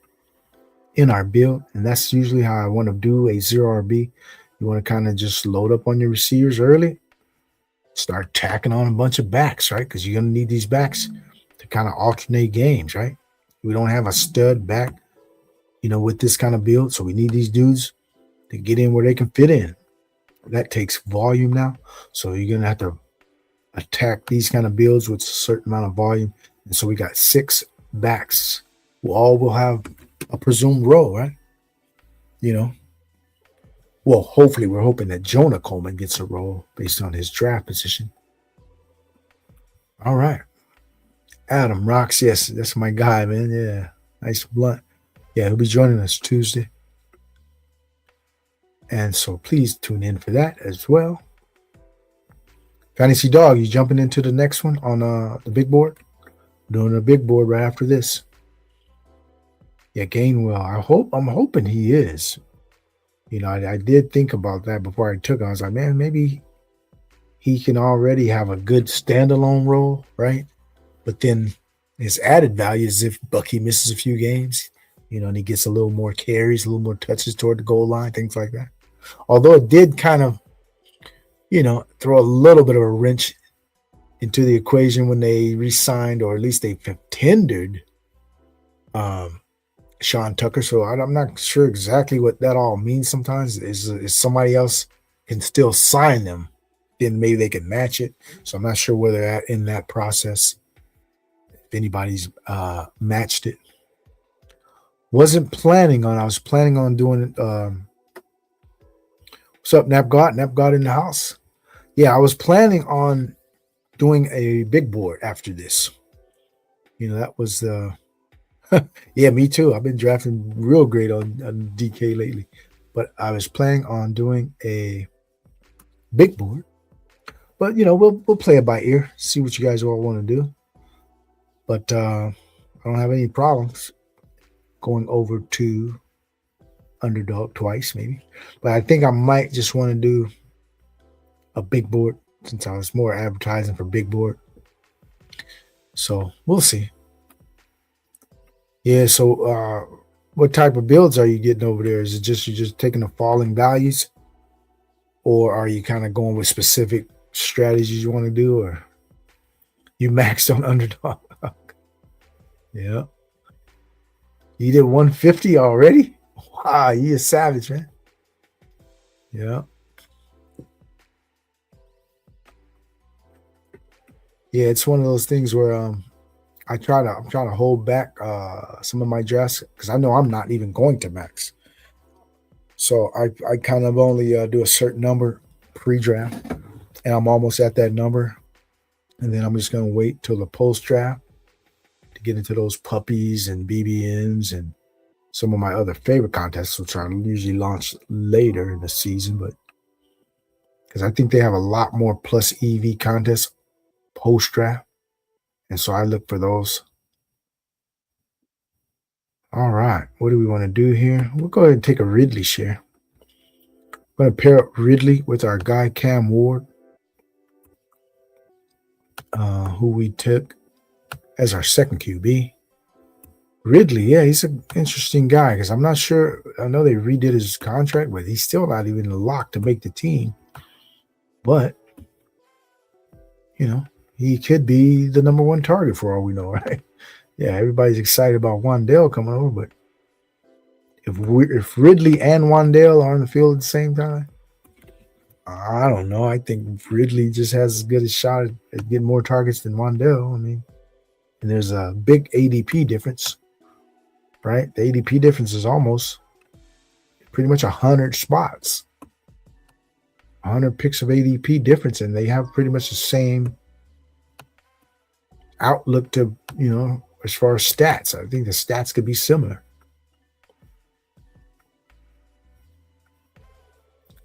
in our build, and that's usually how I want to do a 0 RB. You want to kind of just load up on your receivers early, start tacking on a bunch of backs, right? Because you're going to need these backs to kind of alternate games, right? We don't have a stud back, with this kind of build, so we need these dudes to get in where they can fit in. That takes volume now, so you're going to have to attack these kind of builds with a certain amount of volume. And so we got 6 backs who all will have a presumed role, right? Well, hopefully we're hoping that Jonah Coleman gets a role based on his draft position. All right. Adam Rocks, yes, that's my guy, man. Yeah, nice Blunt. Yeah, he'll be joining us Tuesday. And so please tune in for that as well. Fantasy Dog, you jumping into the next one on the big board? Doing a big board right after this. Yeah, Gainwell. I'm hoping he is. I did think about that before I took him. I was like, man, maybe he can already have a good standalone role, right? But then his added value is if Bucky misses a few games, and he gets a little more carries, a little more touches toward the goal line, things like that. Although it did kind of, throw a little bit of a wrench into the equation when they re-signed, or at least they tendered Sean Tucker. So I'm not sure exactly what that all means sometimes. Is somebody else can still sign them, then maybe they can match it. So I'm not sure where they're at in that process. If anybody's matched it. I was planning on doing it. What's up, Napgot? Napgot in the house. Yeah, I was planning on doing a big board after this. That was Yeah, me too. I've been drafting real great on DK lately, but I was planning on doing a big board. But we'll play it by ear, see what you guys all want to do. But I don't have any problems going over to Underdog twice, maybe. But I think I might just want to do a big board since I was more advertising for big board. So we'll see. Yeah. So what type of builds are you getting over there? Is it just you're just taking the falling values, or are you kind of going with specific strategies you want to do, or you maxed on Underdog? Yeah. You did 150 already? Wow, you a savage, man. Yeah. Yeah, it's one of those things where I'm trying to hold back some of my drafts because I know I'm not even going to max. So I kind of only do a certain number pre-draft, and I'm almost at that number. And then I'm just going to wait till the post-draft to get into those puppies and BBNs and some of my other favorite contests, which are usually launched later in the season. But because I think they have a lot more plus EV contests post-draft. And so I look for those. All right. What do we want to do here? We'll go ahead and take a Ridley share. I'm going to pair up Ridley with our guy Cam Ward, who we took as our second QB. Ridley, yeah, he's an interesting guy because I'm not sure. I know they redid his contract, but he's still not even locked to make the team. But, he could be the number one target for all we know, right? Yeah, everybody's excited about Wandale coming over, but if Ridley and Wandale are on the field at the same time, I don't know. I think Ridley just has as good a shot at getting more targets than Wandale. I mean, and there's a big ADP difference, right? The ADP difference is almost pretty much 100 spots, 100 picks of ADP difference, and they have pretty much the same outlook to, as far as stats. I think the stats could be similar.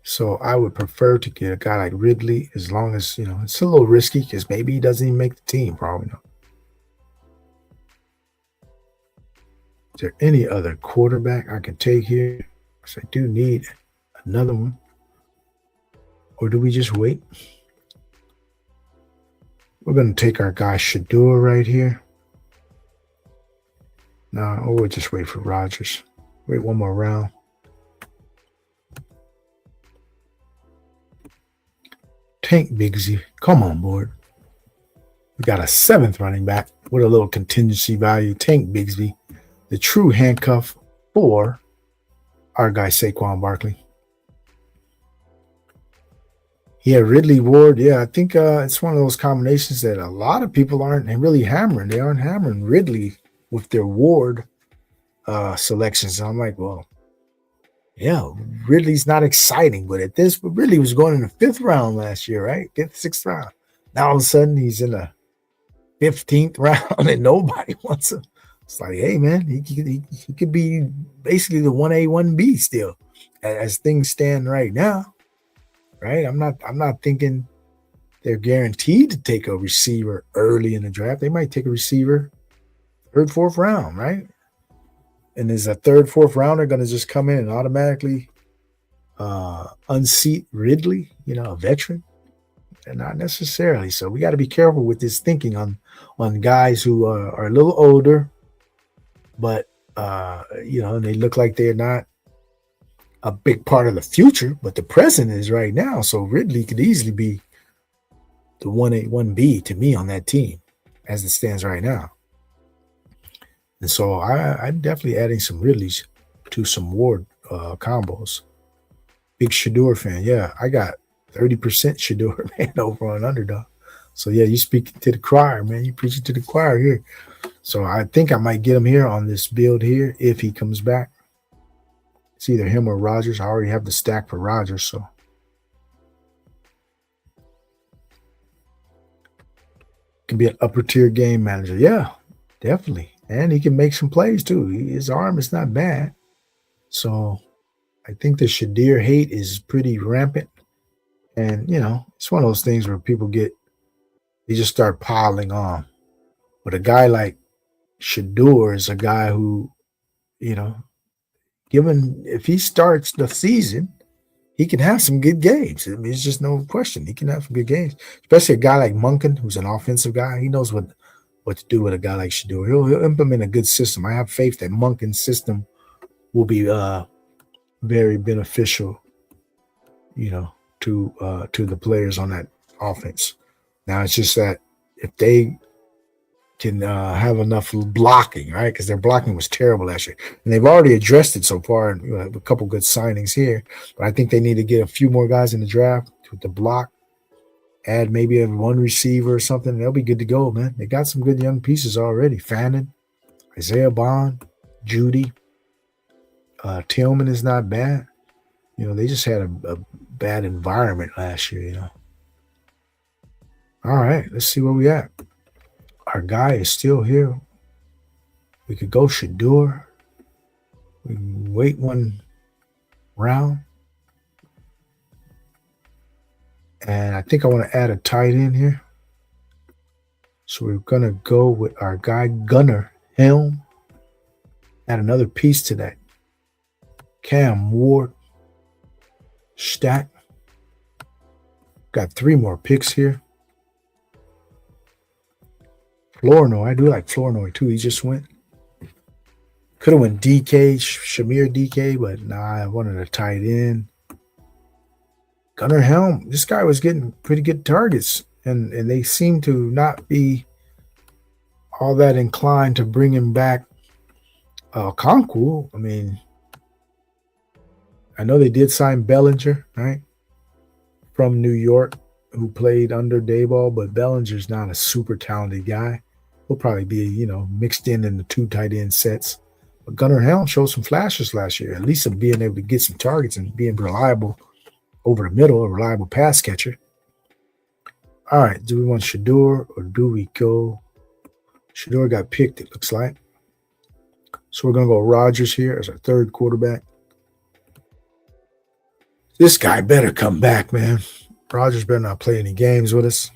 So I would prefer to get a guy like Ridley as long as, it's a little risky because maybe he doesn't even make the team, probably not. Is there any other quarterback I can take here? Because I do need another one. Or do we just wait? We're going to take our guy Shador right here. No, or we'll just wait for Rodgers. Wait one more round. Tank Bigsby, come on board. We got a 7th running back with a little contingency value. Tank Bigsby, the true handcuff for our guy Saquon Barkley. Yeah, Ridley Ward. Yeah, I think it's one of those combinations that a lot of people aren't really hammering. They aren't hammering Ridley with their Ward selections. And I'm like, well, yeah, Ridley's not exciting, but Ridley was going in the 5th round last year, right? 5th, 6th round. Now all of a sudden he's in the 15th round and nobody wants him. It's like, hey man, he could be basically the 1A, 1B still, as things stand right now, right? I'm not thinking they're guaranteed to take a receiver early in the draft. They might take a receiver 3rd, 4th round, right? And is a 3rd, 4th rounder going to just come in and automatically unseat Ridley, a veteran? And not necessarily. So we got to be careful with this thinking on guys who are a little older, but, and they look like they're not a big part of the future, but the present is right now. So Ridley could easily be the 1A, 1B to me on that team as it stands right now. And so I'm definitely adding some Ridleys to some Ward combos. Big Shador fan. Yeah, I got 30% Shador, man, over on Underdog. So, yeah, you speaking to the choir, man. You preaching to the choir here. So I think I might get him here on this build here if he comes back. It's either him or Rodgers. I already have the stack for Rodgers, so. Can be an upper tier game manager. Yeah, definitely. And he can make some plays too. His arm is not bad. So I think the Shadir hate is pretty rampant. And, it's one of those things where they just start piling on. But a guy like Shadur is a guy who, given if he starts the season, he can have some good games. I mean, it's just no question. He can have some good games, especially a guy like Munkin, who's an offensive guy. He knows what to do with a guy like Shadur. He'll implement a good system. I have faith that Munkin's system will be very beneficial, to the players on that offense. Now it's just that if they can have enough blocking, right? Because their blocking was terrible last year, and they've already addressed it so far. And have a couple good signings here, but I think they need to get a few more guys in the draft to block. Add maybe one receiver or something, and they'll be good to go, man. They got some good young pieces already. Fannin, Isaiah Bond, Judy, Tillman is not bad. They just had a bad environment last year, All right, let's see where we at. Our guy is still here. We could go Shadur. We can wait one round. And I think I want to add a tight end here. So we're going to go with our guy Gunnar Helm. Add another piece to that. Cam Ward. Stack. Got 3 more picks here. Flournoy. I do like Flournoy too. He just went. Could have went DK, Shamir DK, but nah, I wanted a tight end. Gunnar Helm. This guy was getting pretty good targets, and they seem to not be all that inclined to bring him back. Concool. I mean, I know they did sign Bellinger, right, from New York, who played under Dayball, but Bellinger's not a super talented guy. He'll probably be, mixed in the 2 tight end sets. But Gunnar Helm showed some flashes last year, at least of being able to get some targets and being reliable over the middle, a reliable pass catcher. All right, do we want Shadur or do we go? Shadur got picked, it looks like. So we're going to go Rodgers here as our 3rd quarterback. This guy better come back, man. Rodgers better not play any games with us.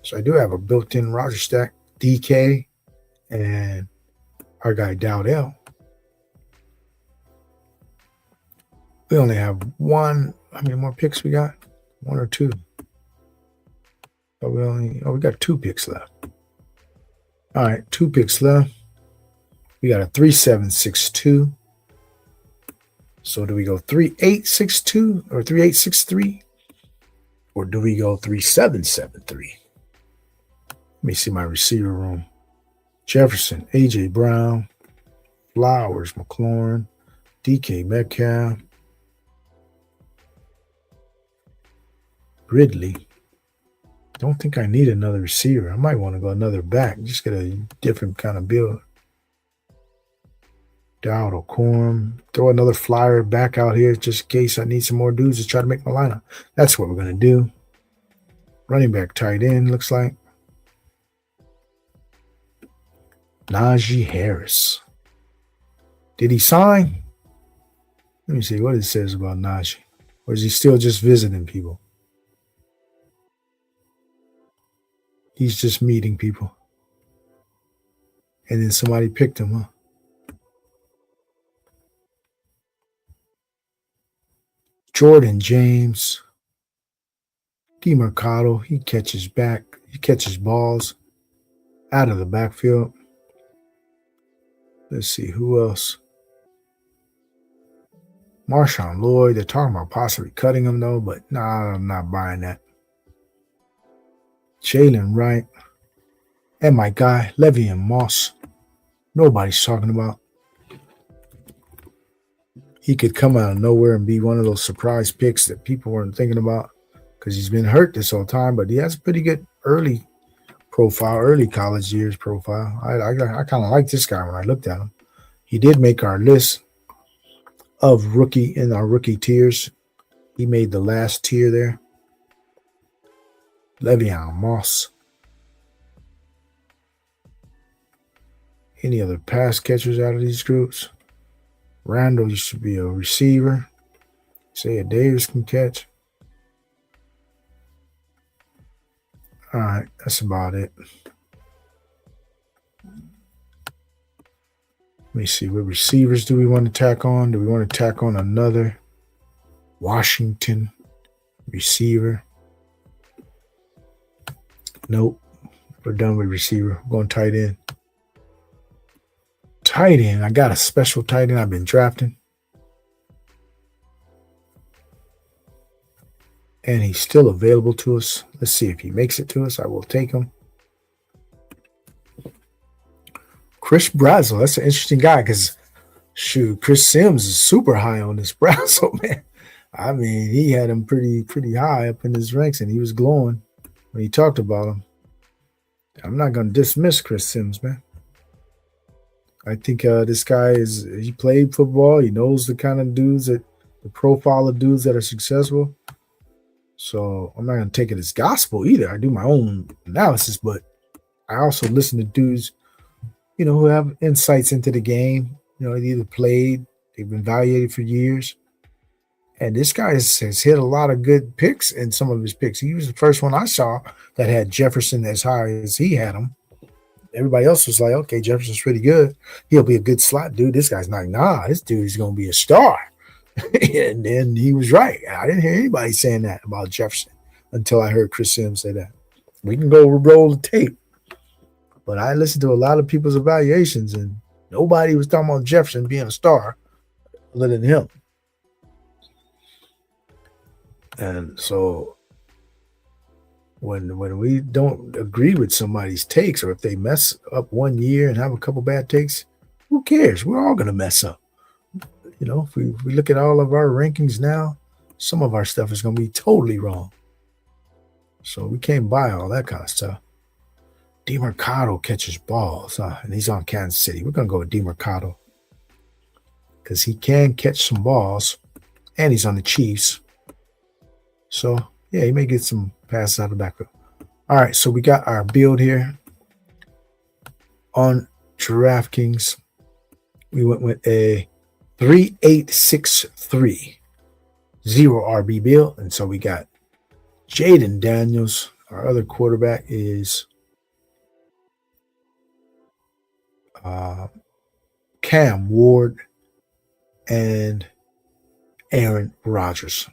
So I do have a built-in Rodgers stack, DK, and our guy Dowdell. We only have 1. How many more picks we got? 1 or 2? We got 2 picks left. All right, 2 picks left. We got a 3-7-6-2. So do we go 3-8-6-2 or 3-8-6-3? Or do we go 3-7-7-3? Let me see my receiver room. Jefferson, A.J. Brown, Flowers, McLaurin, DK Metcalf, Ridley. Don't think I need another receiver. I might want to go another back. Just get a different kind of build. Dowd O'Corn. Throw another flyer back out here just in case I need some more dudes to try to make my lineup. That's what we're going to do. Running back tight end, looks like. Najee Harris. Did he sign? Let me see what it says about Najee. Or is he still just visiting people? He's just meeting people. And then somebody picked him, huh? Jordan James. DeMercado. He catches balls out of the backfield. Let's see, who else? Marshawn Lloyd. They're talking about possibly cutting him, though, but nah, I'm not buying that. Jalen Wright. And my guy, Le'Veon Moss. Nobody's talking about. He could come out of nowhere and be one of those surprise picks that people weren't thinking about because he's been hurt this whole time, but he has a pretty good early college years profile. I kind of like this guy when I looked at him. He did make our list of rookie in our rookie tiers. He made the last tier there. Le'Veon Moss. any other pass catchers out of these groups. Randall used to be a receiver. Isaiah Davis can catch. All right, that's about it. Let me see. What receivers do we want to tack on? Do we want to tack on another Washington receiver? Nope. We're done with receiver. We're going tight end. Tight end. I got a special tight end I've been drafting. And he's still available to us. Let's see if he makes it to us. I will take him. Chris Brazel. That's an interesting guy because, shoot, Chris Sims is super high on this Brazel, man. I mean, he had him pretty high up in his ranks, and he was glowing when he talked about him. I'm not going to dismiss Chris Sims, man. I think this guy he played football. He knows the kind of dudes the profile of dudes that are successful. So I'm not going to take it as gospel either. I do my own analysis, but I also listen to dudes, who have insights into the game. They either played, they've been evaluated for years. And this guy has hit a lot of good picks in some of his picks. He was the first one I saw that had Jefferson as high as he had him. Everybody else was like, okay, Jefferson's pretty good. He'll be a good slot dude. This guy's like, nah, this dude is going to be a star. And then he was right. I didn't hear anybody saying that about Jefferson until I heard Chris Sims say that. We can go roll the tape. But I listened to a lot of people's evaluations, and nobody was talking about Jefferson being a star other than him. And so when we don't agree with somebody's takes, or if they mess up one year and have a couple bad takes, who cares? We're all going to mess up. If we look at all of our rankings now, some of our stuff is going to be totally wrong. So we can't buy all that kind of stuff. DeMercado catches balls, and he's on Kansas City. We're going to go with DeMercado because he can catch some balls, and he's on the Chiefs. So, yeah, he may get some passes out of the backfield. All right, so we got our build here on DraftKings. We went with a 3-8-6-3 0 RB build. And so we got Jaden Daniels. Our other quarterback is Cam Ward and Aaron Rodgers.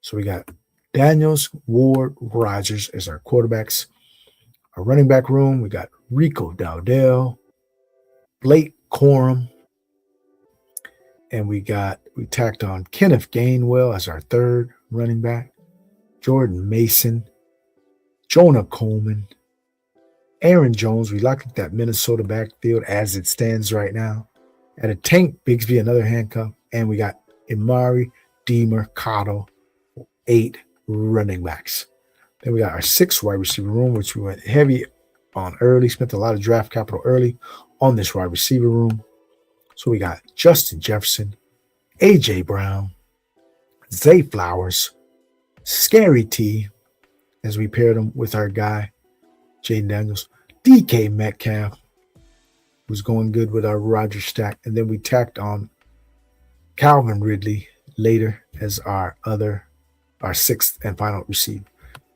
So we got Daniels, Ward, Rodgers as our quarterbacks. Our running back room, we got Rico Dowdell, Blake Corum, and we tacked on Kenneth Gainwell as our third running back, Jordan Mason, Jonah Coleman, Aaron Jones. We like that Minnesota backfield as it stands right now. At a Tank Bigsby, another handcuff, and we got Imari DeMercado, 8 running backs. Then we got our 6 wide receiver room, which we went heavy on early, spent a lot of draft capital early on this wide receiver room. So we got Justin Jefferson, A.J. Brown, Zay Flowers, Scary T, as we paired him with our guy, Jaden Daniels, DK Metcalf, who's going good with our Rodgers stack. And then we tacked on Calvin Ridley later as our 6th and final receiver.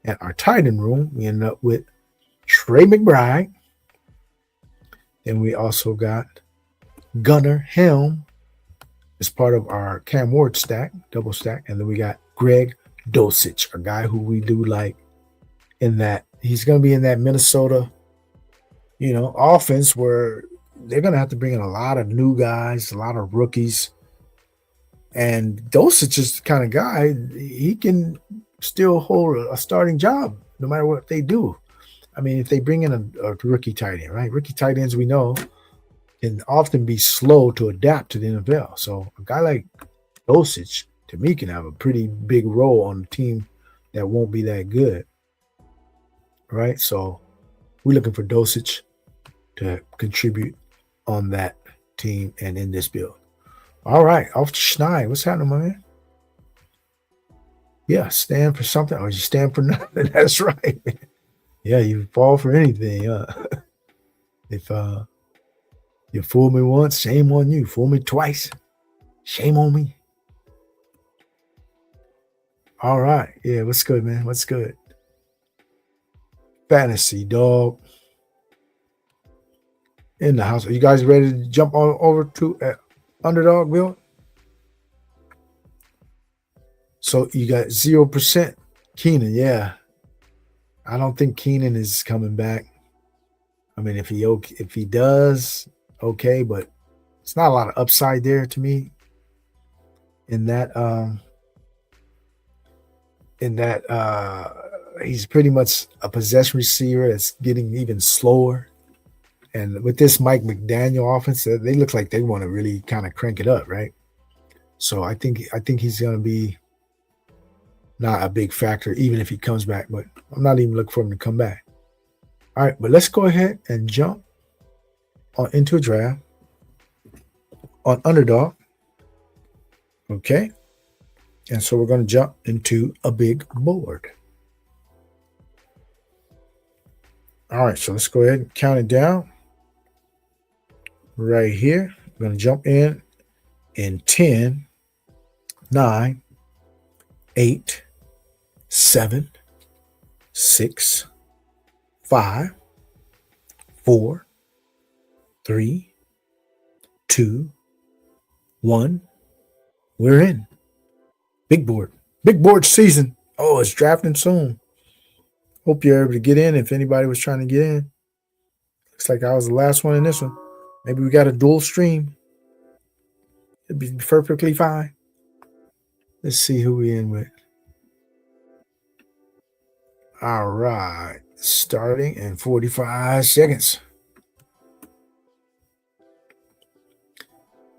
At our tight end room, we ended up with Trey McBride. Then we also got Gunnar Helm as part of our Cam Ward stack, double stack. And then we got Greg Dulcich, a guy who we do like in that he's going to be in that Minnesota, offense where they're going to have to bring in a lot of new guys, a lot of rookies. And Dulcich is the kind of guy, he can still hold a starting job no matter what they do. I mean, if they bring in a rookie tight end, right? Rookie tight ends, we know, can often be slow to adapt to the NFL. So a guy like Dulcich, to me, can have a pretty big role on a team that won't be that good, right? So we're looking for Dulcich to contribute on that team and in this build. All right, off to Schneid. What's happening, my man? Yeah, stand for something, or you stand for nothing. That's right. Yeah, you fall for anything. If You fooled me once, shame on you. Fool me twice, shame on me. All right. Yeah, what's good, man? What's good? Fantasy, dog. In the house. Are you guys ready to jump on over to Underdog, Bill? So you got 0% Keenan. Yeah. I don't think Keenan is coming back. I mean, if he does, okay, but it's not a lot of upside there to me in that he's pretty much a possession receiver that's getting even slower. And with this Mike McDaniel offense, they look like they want to really kind of crank it up, right? So I think he's going to be not a big factor, even if he comes back. But I'm not even looking for him to come back. All right, but let's go ahead and jump into a draft on Underdog. Okay. And so we're going to jump into a big board. All right, so let's go ahead and count it down. Right here, we're going to jump in 10, 9, 8, 7, 6, 5, 4, 3, 2, 1. We're in. Big board. Big board season. Oh, it's drafting soon. Hope you're able to get in if anybody was trying to get in. Looks like I was the last one in this one. Maybe we got a dual stream. It'd be perfectly fine. Let's see who we in with. All right. Starting in 45 seconds.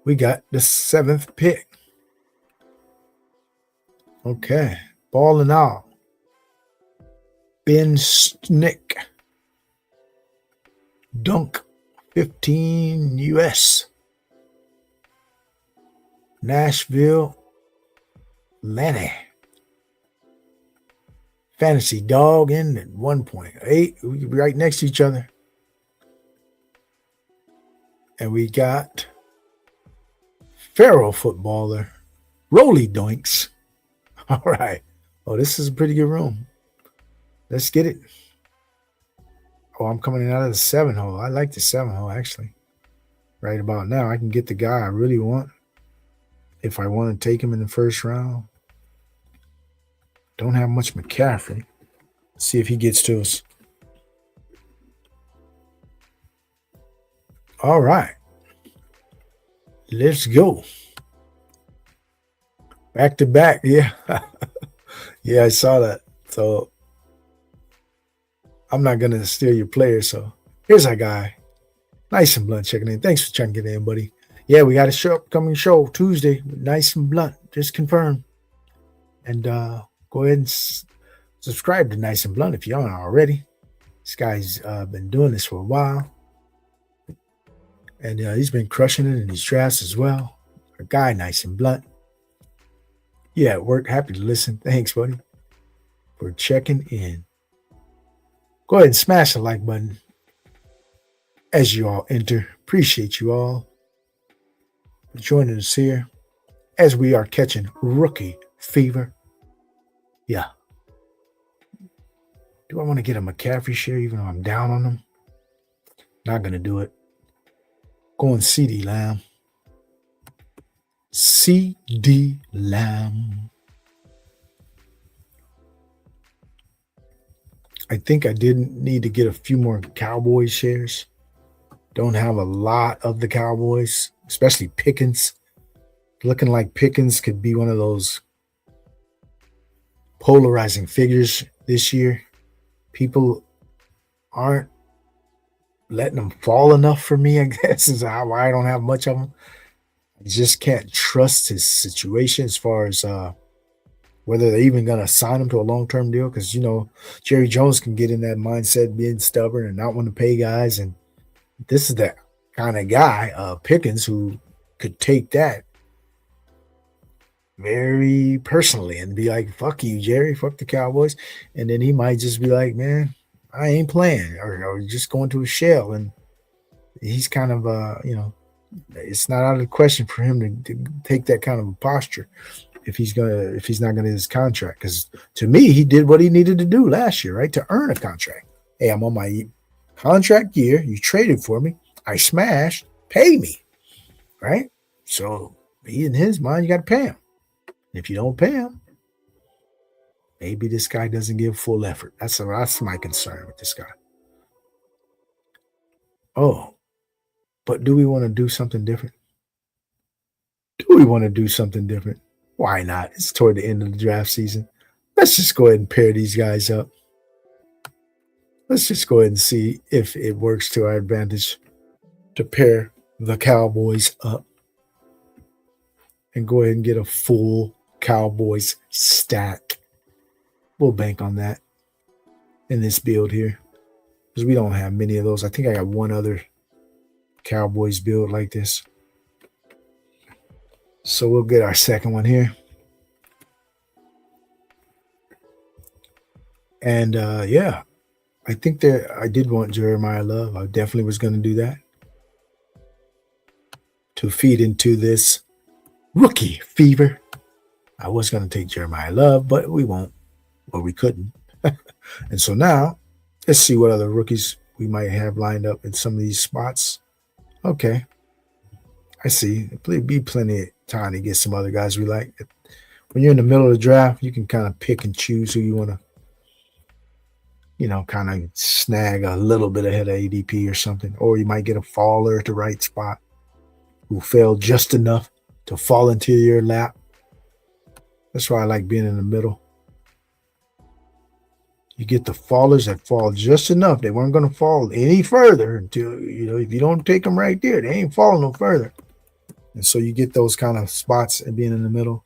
We got the 7th pick. Okay. Ball and all. Ben Snick. Dunk. 15 US. Nashville. Lanny. Fantasy dog in at 1.8. We could be right next to each other. And we got Pharaoh footballer. Rolly Doinks. All right. Oh, this is a pretty good room. Let's get it. Oh, I'm coming out of the 7 hole. I like the 7 hole, actually. Right about now, I can get the guy I really want. If I want to take him in the first round. Don't have much McCaffrey. Let's see if he gets to us. All right. Let's go. Back to back. Yeah. Yeah, I saw that. So I'm not going to steal your player. So here's our guy. Nice and Blunt checking in. Thanks for checking it in, buddy. Yeah, we got a upcoming show Tuesday with Nice and Blunt. Just confirmed. And go ahead and subscribe to Nice and Blunt if you aren't already. This guy's been doing this for a while. And he's been crushing it in his drafts as well. Our guy, Nice and Blunt. Yeah, at work. Happy to listen. Thanks, buddy, for checking in. Go ahead and smash the like button as you all enter. Appreciate you all for joining us here as we are catching rookie fever. Yeah. Do I want to get a McCaffrey share even though I'm down on him? Not going to do it. Going CD Lamb. CD Lamb. I think I did need to get a few more Cowboys shares. Don't have a lot of the Cowboys, especially Pickens. Looking like Pickens could be one of those polarizing figures this year. People aren't letting them fall enough for me, I guess, is why I don't have much of them. I just can't trust his situation as far as whether they're even going to sign him to a long-term deal because, you know, Jerry Jones can get in that mindset being stubborn and not want to pay guys. And this is the kind of guy, Pickens, who could take that very personally and be like, fuck you, Jerry, fuck the Cowboys. And then he might just be like, man, I ain't playing or just going to a shell. And he's kind of it's not out of the question for him to take that kind of a posture if he's not gonna his contract. Because to me, he did what he needed to do last year, right? To earn a contract. Hey, I'm on my contract year. You traded for me. I smashed. Pay me, right? So he, in his mind, you got to pay him. If you don't pay him, maybe this guy doesn't give full effort. That's my concern with this guy. Oh, but do we want to do something different? Do we want to do something different? Why not? It's toward the end of the draft season. Let's just go ahead and pair these guys up. Let's just go ahead and see if it works to our advantage to pair the Cowboys up and go ahead and get a full Cowboys stack. We'll bank on that in this build here because we don't have many of those. I think I got one other Cowboys build like this. So we'll get our second one here. And yeah, I think that I did want Jeremiah Love. I definitely was going to do that to feed into this rookie fever. I was going to take Jeremiah Love, but we won't, or we couldn't. And so now let's see what other rookies we might have lined up in some of these spots. Okay. I see. There'll be plenty of time to get some other guys we like. When you're in the middle of the draft, you can kind of pick and choose who you want to, kind of snag a little bit ahead of ADP or something. Or you might get a faller at the right spot who fell just enough to fall into your lap. That's why I like being in the middle. You get the fallers that fall just enough. They weren't going to fall any further until, if you don't take them right there, they ain't falling no further. And so you get those kind of spots and being in the middle.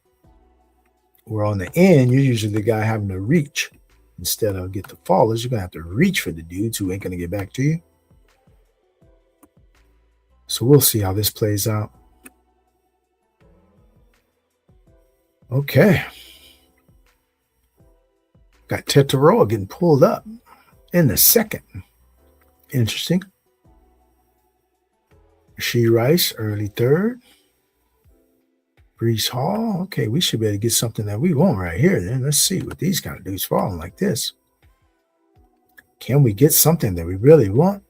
Where on the end, you're usually the guy having to reach. Instead of get the fallers, you're going to have to reach for the dudes who ain't going to get back to you. So we'll see how this plays out. Okay. Got Tetaroa getting pulled up in the second. Interesting. She Rice, early third. Brees Hall. Okay, we should be able to get something that we want right here. Then let's see what these kind of dudes falling like this. Can we get something that we really want?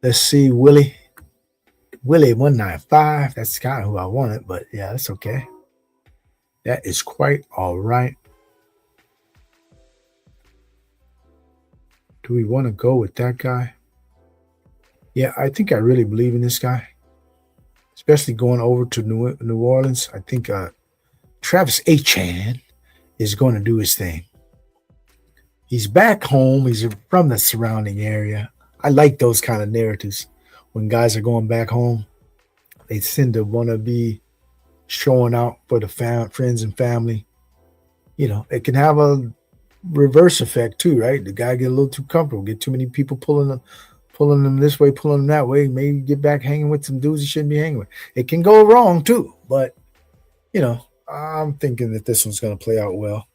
Let's see, Willie 195. That's kind of who I wanted, but yeah, that's okay. That is quite all right. Do we want to go with that guy? Yeah, I think I really believe in this guy. Especially going over to New Orleans. I think Travis Etienne is going to do his thing. He's back home. He's from the surrounding area. I like those kind of narratives. When guys are going back home, they tend to want to be showing out for the friends and family. It can have a reverse effect too, right? The guy get a little too comfortable, get too many people pulling them this way, pulling them that way, maybe get back hanging with some dudes he shouldn't be hanging with. It can go wrong too, but, I'm thinking that this one's going to play out well.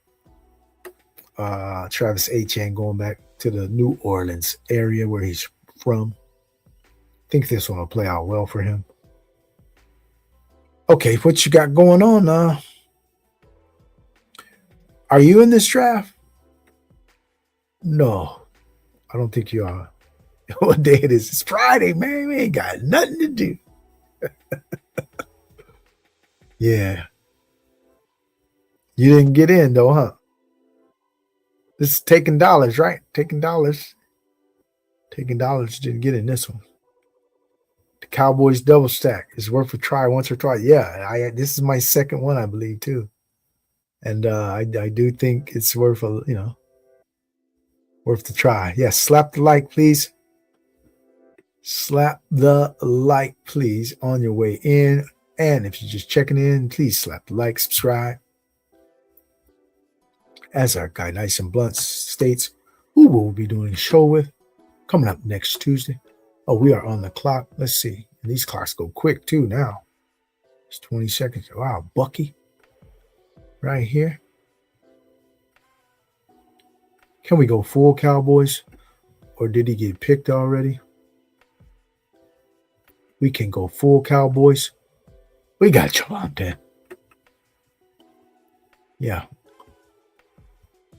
Travis Etienne going back to the New Orleans area where he's from. I think this one will play out well for him. Okay, what you got going on? Are you in this draft? No, I don't think you are. What day it is? It's Friday, man. We ain't got nothing to do. Yeah. You didn't get in, though, huh? This is taking dollars, right? Taking dollars. Taking dollars didn't get in this one. The Cowboys double stack is worth a try once or twice. Yeah, this is my second one, I believe, too. And I do think it's worth worth the try. Yes, slap the like, please. Slap the like, please, on your way in. And if you're just checking in, please slap the like, subscribe. As our guy Nice and Blunt states, who will be doing a show with coming up next Tuesday. Oh, we are on the clock. Let's see. And these clocks go quick too now. It's 20 seconds. Wow, Bucky. Right here. Can we go full Cowboys? Or did he get picked already? we can go full Cowboys. We got Javante. Yeah.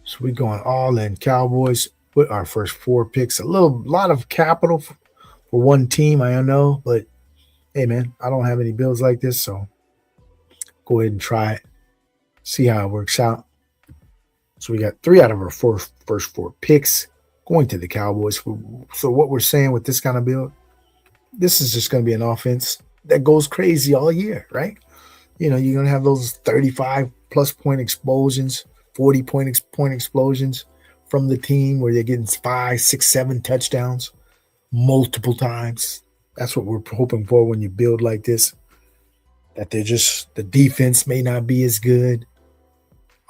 So we're going all in Cowboys with our first 4 picks. A lot of capital for one team, I know, but hey, man, I don't have any bills like this, so go ahead and try it. See how it works out. So we got 3 out of our first 4 picks going to the Cowboys. So what we're saying with this kind of build, this is just going to be an offense that goes crazy all year, right? You're going to have those 35-plus point explosions, 40-point explosions from the team where they're getting 5, 6, 7 touchdowns multiple times. That's what we're hoping for when you build like this. That the defense may not be as good.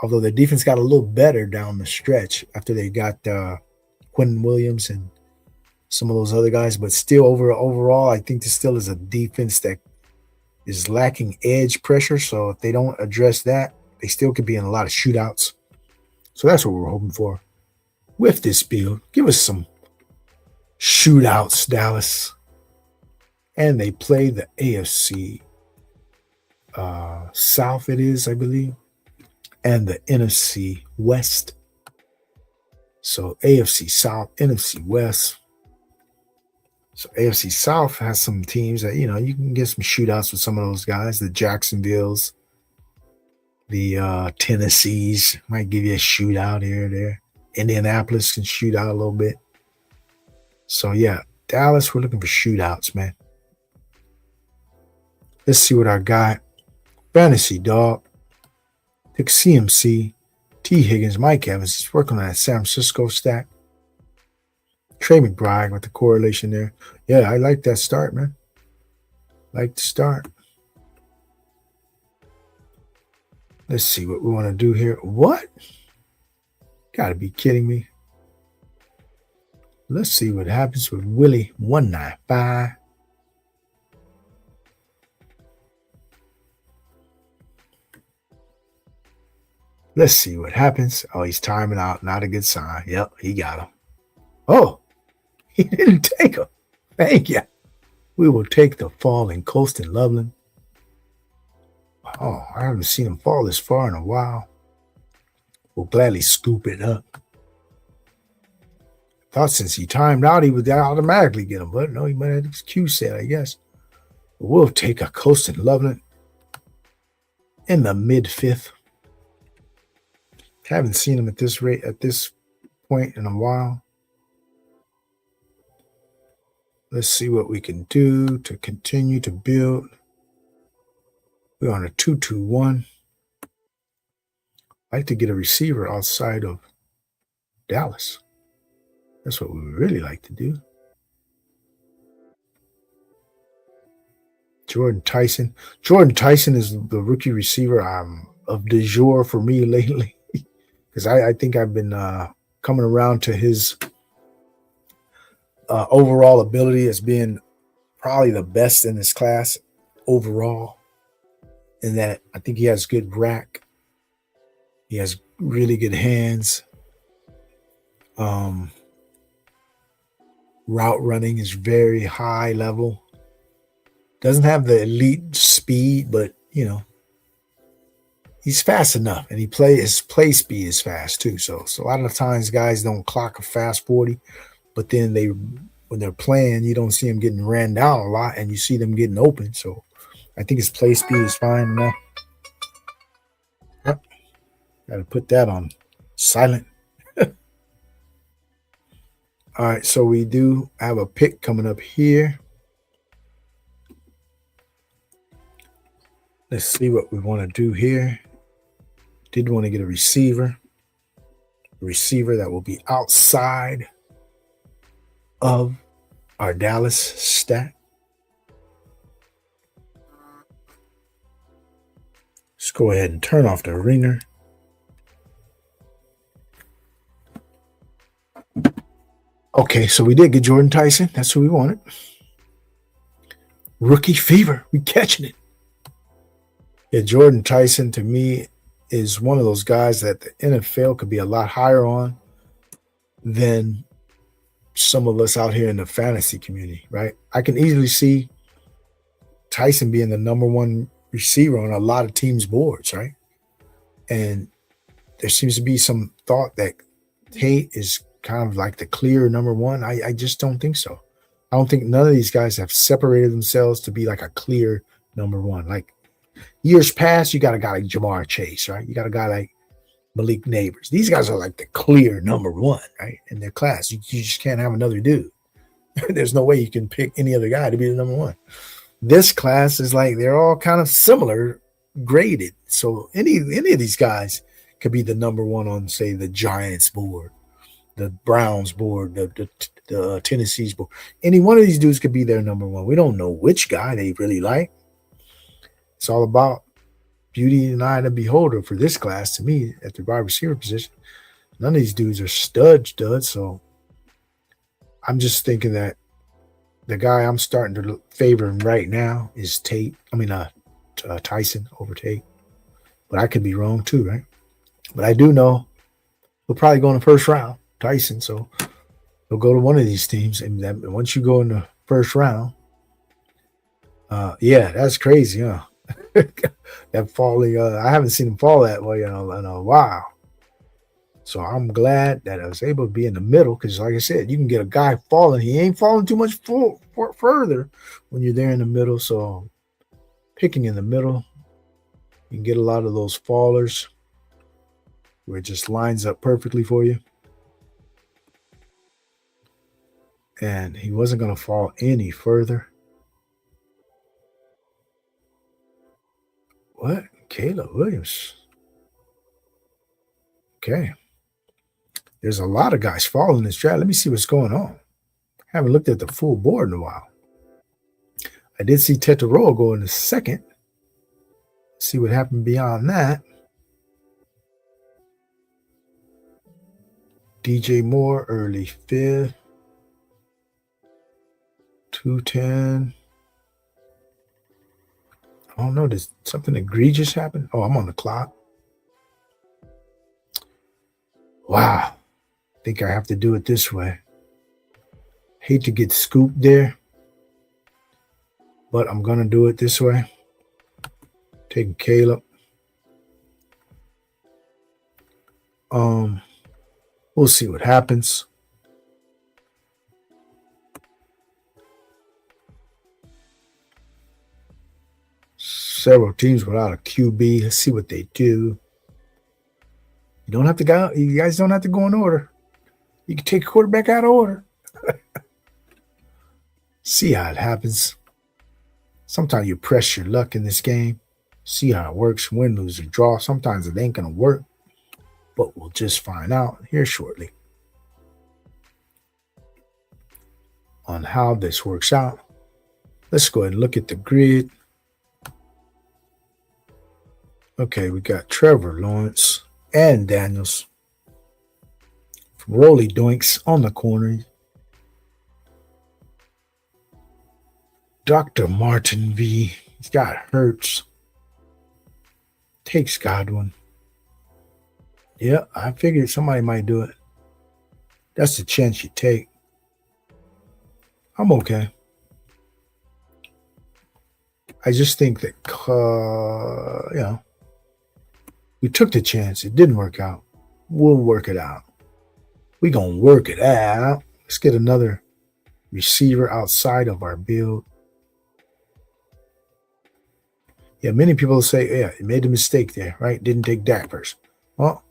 Although the defense got a little better down the stretch after they got Quentin Williams and some of those other guys. But still, overall, I think this still is a defense that is lacking edge pressure. So if they don't address that, they still could be in a lot of shootouts. So that's what we're hoping for with this build. Give us some shootouts, Dallas. And they play the AFC South, it is, I believe, and the NFC West. So AFC South, NFC West. So AFC South has some teams that, you can get some shootouts with some of those guys. The Jacksonvilles, the Tennessees might give you a shootout here or there. Indianapolis can shoot out a little bit. So, yeah, Dallas, we're looking for shootouts, man. Let's see what I got. Fantasy Dog. Pick CMC. T. Higgins. Mike Evans. He's working on that San Francisco stack. Trey McBride with the correlation there. Yeah, I like that start, man. Like the start. Let's see what we want to do here. What? Gotta be kidding me. Let's see what happens with Willie 195. Let's see what happens. Oh, he's timing out. Not a good sign. Yep, he got him. Oh, he didn't take him. Thank you. We will take the fall in Colston Loveland. Oh, I haven't seen him fall this far in a while. We'll gladly scoop it up. Thought since he timed out, he would automatically get him. But no, he might have his Q set, I guess. We'll take a Colston Loveland in the mid-5th. Haven't seen him at this rate, at this point in a while. Let's see what we can do to continue to build. We're on a 2-2-1. I'd like to get a receiver outside of Dallas. That's what we would really like to do. Jordan Tyson. Jordan Tyson is the rookie receiver of du jour for me lately. Because I think I've been coming around to his overall ability as being probably the best in his class overall. In that I think he has good rack. He has really good hands. Route running is very high level. Doesn't have the elite speed, but he's fast enough, and his play speed is fast too. So a lot of times guys don't clock a fast 40, but then when they're playing, you don't see them getting ran down a lot, and you see them getting open. So I think his play speed is fine enough. Yep. Got to put that on silent. All right, so we do have a pick coming up here. Let's see what we want to do here. Did want to get a receiver that will be outside of our Dallas stack. Let's go ahead and turn off the ringer. Okay, so we did get Jordan Tyson. That's who we wanted. Rookie fever. We catching it. Yeah, Jordan Tyson to me is one of those guys that the NFL could be a lot higher on than some of us out here in the fantasy community, right? I can easily see Tyson being the number one receiver on a lot of teams' boards, right? And there seems to be some thought that Tate is kind of like the clear number one. I just don't think so. I don't think none of these guys have separated themselves to be like a clear number one. Like years past, you got a guy like Jamar Chase, right? You got a guy like Malik Neighbors. These guys are like the clear number one, right? In their class. You just can't have another dude. There's no way you can pick any other guy to be the number one. This class is like they're all kind of similar graded. So any of these guys could be the number one on, say, the Giants board, the Browns board, the Tennessee's board. Any one of these dudes could be their number one. We don't know which guy they really like. It's all about beauty and eye of the beholder for this class to me at the wide receiver position. None of these dudes are studs, so I'm just thinking that the guy I'm starting to favor right now is Tyson over Tate. But I could be wrong too, right? But I do know he'll probably go in the first round, Tyson. So he'll go to one of these teams. And then once you go in the first round, yeah, that's crazy, huh? That falling, I haven't seen him fall that way in a while. So I'm glad that I was able to be in the middle because, like I said, you can get a guy falling. He ain't falling too much further when you're there in the middle. So picking in the middle, you can get a lot of those fallers where it just lines up perfectly for you. And he wasn't going to fall any further. What? Caleb Williams. Okay. There's a lot of guys falling this draft. Let me see what's going on. I haven't looked at the full board in a while. I did see Tetaroa go in the second. See what happened beyond that. DJ Moore, early fifth. 210. I don't know. Did something egregious happen? Oh, I'm on the clock. Wow. I think I have to do it this way. Hate to get scooped there, but I'm going to do it this way. Taking Caleb. We'll see what happens. Several teams without a QB. Let's see what they do. You don't have to go. You guys don't have to go in order. You can take a quarterback out of order. See how it happens. Sometimes you press your luck in this game. See how it works. Win, lose, or draw. Sometimes it ain't going to work. But we'll just find out here shortly on how this works out. Let's go ahead and look at the grid. Okay, we got Trevor Lawrence and Daniels. Rolly Doinks on the corner. Dr. Martin V. He's got Hurts. Takes Godwin. Yeah, I figured somebody might do it. That's the chance you take. I'm okay. I just think that, we took the chance. It didn't work out. We'll work it out. We're going to work it out. Let's get another receiver outside of our build. Yeah, many people say, yeah, you made a mistake there, right? Didn't take Dak first. Well,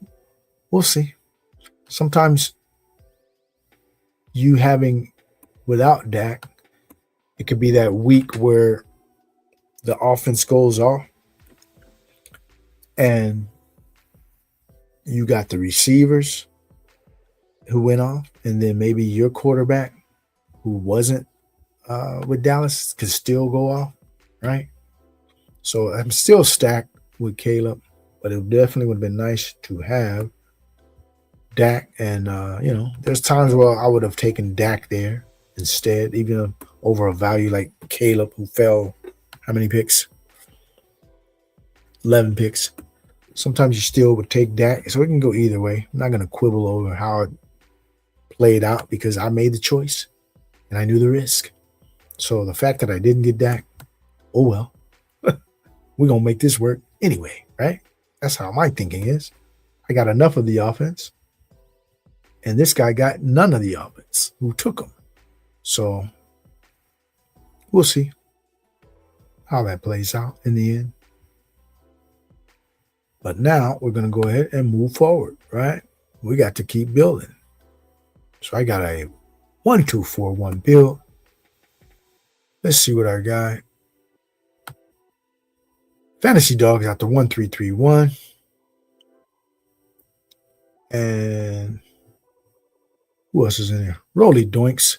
we'll see. Sometimes you having without Dak, it could be that week where the offense goes off and you got the receivers who went off, and then maybe your quarterback who wasn't with Dallas could still go off, right? So I'm still stacked with Caleb, but it definitely would have been nice to have Dak. And, there's times where I would have taken Dak there instead, even over a value like Caleb, who fell how many picks? 11 picks. Sometimes you still would take Dak. So it can go either way. I'm not going to quibble over how it played out because I made the choice and I knew the risk. So the fact that I didn't get Dak, oh well, we're going to make this work anyway, right? That's how my thinking is. I got enough of the offense, and this guy got none of the offense. Who took him? So we'll see how that plays out in the end. But now we're going to go ahead and move forward, right? We got to keep building. So I got a 1-2-4-1 build. Let's see what our guy Fantasy Dog got the 1-3-3-1. And who else is in there? Rolly Doinks.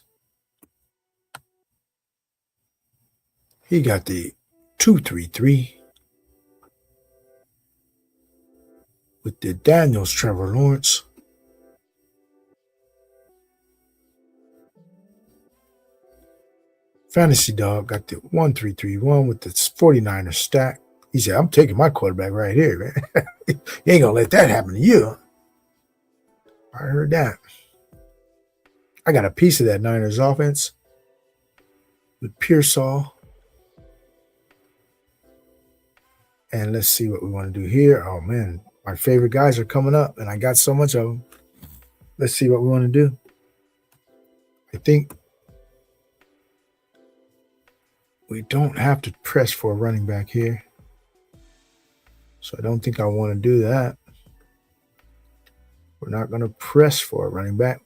He got the 2-3-3 with the Daniels Trevor Lawrence. Fantasy Dog got the 1-3-3-1 with the 49er stack. He said, I'm taking my quarterback right here, man. You ain't going to let that happen to you. I heard that. I got a piece of that Niners offense with Pearsall. And let's see what we want to do here. Oh, man. My favorite guys are coming up, and I got so much of them. Let's see what we want to do. I think we don't have to press for a running back here. So I don't think I want to do that. We're not going to press for a running back.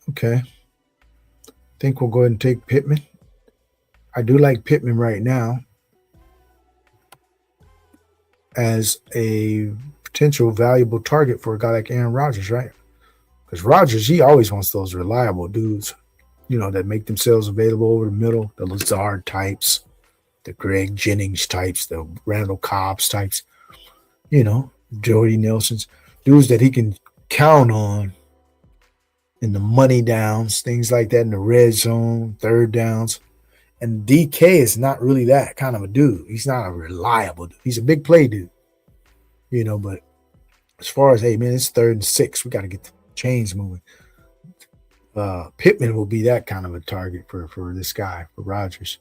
Okay. I think we'll go ahead and take Pittman. I do like Pittman right now as a potential valuable target for a guy like Aaron Rodgers, right? Because Rodgers, he always wants those reliable dudes, you know, that make themselves available over the middle, the Lazard types, the Greg Jennings types, the Randall Cobbs types, you know, Jordy Nelsons, dudes that he can count on in the money downs, things like that, in the red zone, third downs. And DK is not really that kind of a dude. He's not a reliable dude. He's a big play dude, you know, but as far as, hey, man, it's 3rd and 6, we got to get the chains moving. Pittman will be that kind of a target for this guy, for Rodgers.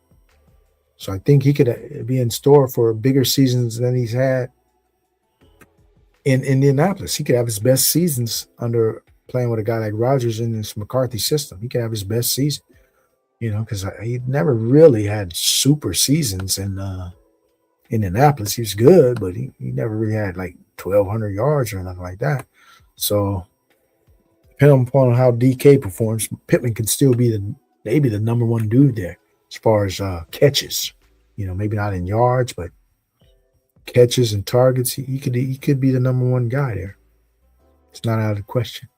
So I think he could be in store for bigger seasons than he's had in Indianapolis. He could have his best seasons under playing with a guy like Rodgers in this McCarthy system. He could have his best season, you know, because he never really had super seasons in Indianapolis. He was good, but he never really had like 1,200 yards or nothing like that. So depending upon how DK performs, Pittman could still be maybe the number one dude there as far as catches. You know, maybe not in yards, but catches and targets. He could be the number one guy there. It's not out of the question.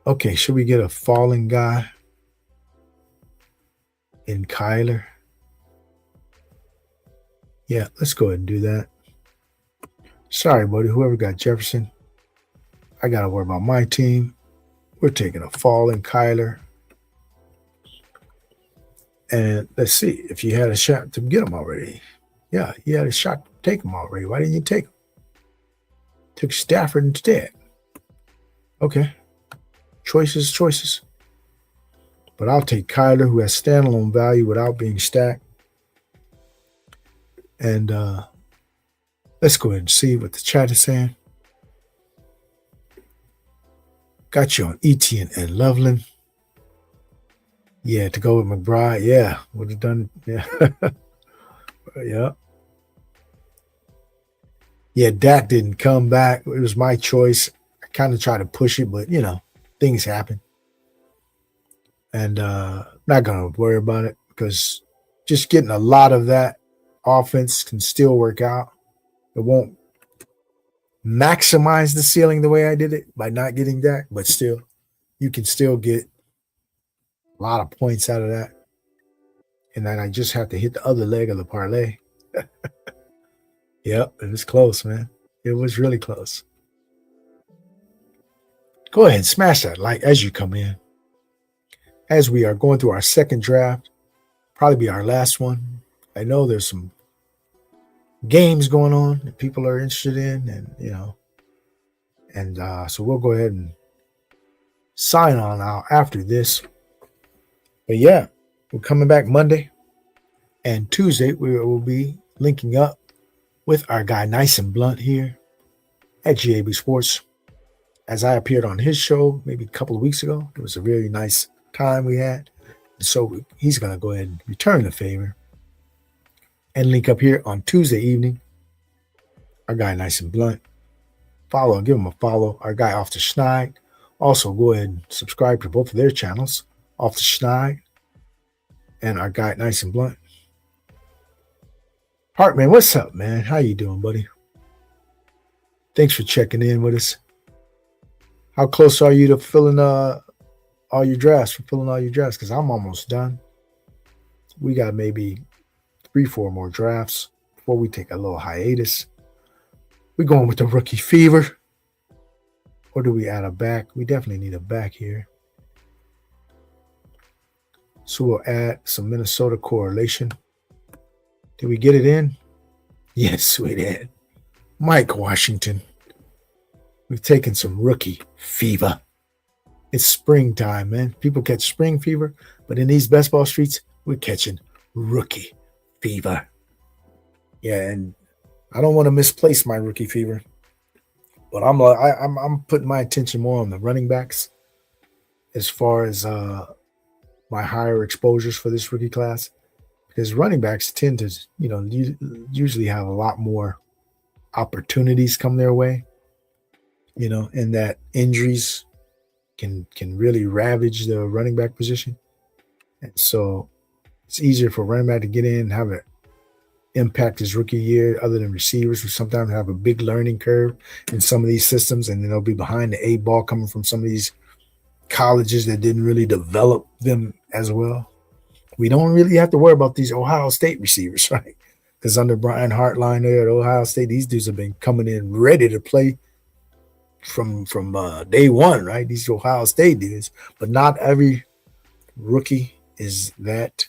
Okay, should we get a falling guy in Kyler? Yeah, let's go ahead and do that. Sorry, buddy, whoever got Jefferson. I got to worry about my team. We're taking a falling Kyler. And let's see if you had a shot to get him already. Yeah, you had a shot to take him already. Why didn't you take him? Took Stafford instead. Okay. Choices. But I'll take Kyler, who has standalone value without being stacked. And let's go ahead and see what the chat is saying. Got you on Etienne and Loveland. Yeah, to go with McBride. Yeah, would have done. Yeah. Yeah. Yeah, Dak didn't come back. It was my choice. I kind of tried to push it, but, you know, things happen. And not going to worry about it because just getting a lot of that offense can still work out. It won't maximize the ceiling the way I did it by not getting Dak, but still, you can still get a lot of points out of that. And then I just have to hit the other leg of the parlay. Yep, it was close, man. It was really close. Go ahead and smash that like as you come in. As we are going through our second draft, probably be our last one. I know there's some games going on that people are interested in, and you know, And so we'll go ahead and sign on out after this. But yeah, we're coming back Monday. And Tuesday, we will be linking up with our guy Nice and Blunt here at GAB Sports. As I appeared on his show maybe a couple of weeks ago, it was a really nice time we had. So he's going to go ahead and return the favor and link up here on Tuesday evening. Our guy Nice and Blunt. Give him a follow. Our guy Off the Schneid. Also go ahead and subscribe to both of their channels, Off the Schneid and our guy Nice and Blunt. Hartman, what's up, man? How you doing, buddy? Thanks for checking in with us. How close are you to filling all your drafts? Because I'm almost done. We got maybe 3-4 more drafts before we take a little hiatus. We're going with the rookie fever. Or do we add a back? We definitely need a back here. So we'll add some Minnesota correlation. Did we get it in? Yes, we did. Mike Washington. We've taken some rookie fever. It's springtime, man. People catch spring fever, but in these best ball streets, we're catching rookie fever. Yeah, and I don't want to misplace my rookie fever, but I'm putting my attention more on the running backs as far as my higher exposures for this rookie class, because running backs tend to, usually have a lot more opportunities come their way, and that injuries can really ravage the running back position. And so it's easier for running back to get in and have an impact his rookie year, other than receivers who sometimes have a big learning curve in some of these systems, and then they'll be behind the 8 ball coming from some of these colleges that didn't really develop them as well. We don't really have to worry about these Ohio State receivers, right? Because under Brian Hartline there at Ohio State, these dudes have been coming in ready to play from day one, right? These Ohio State dudes, but not every rookie is that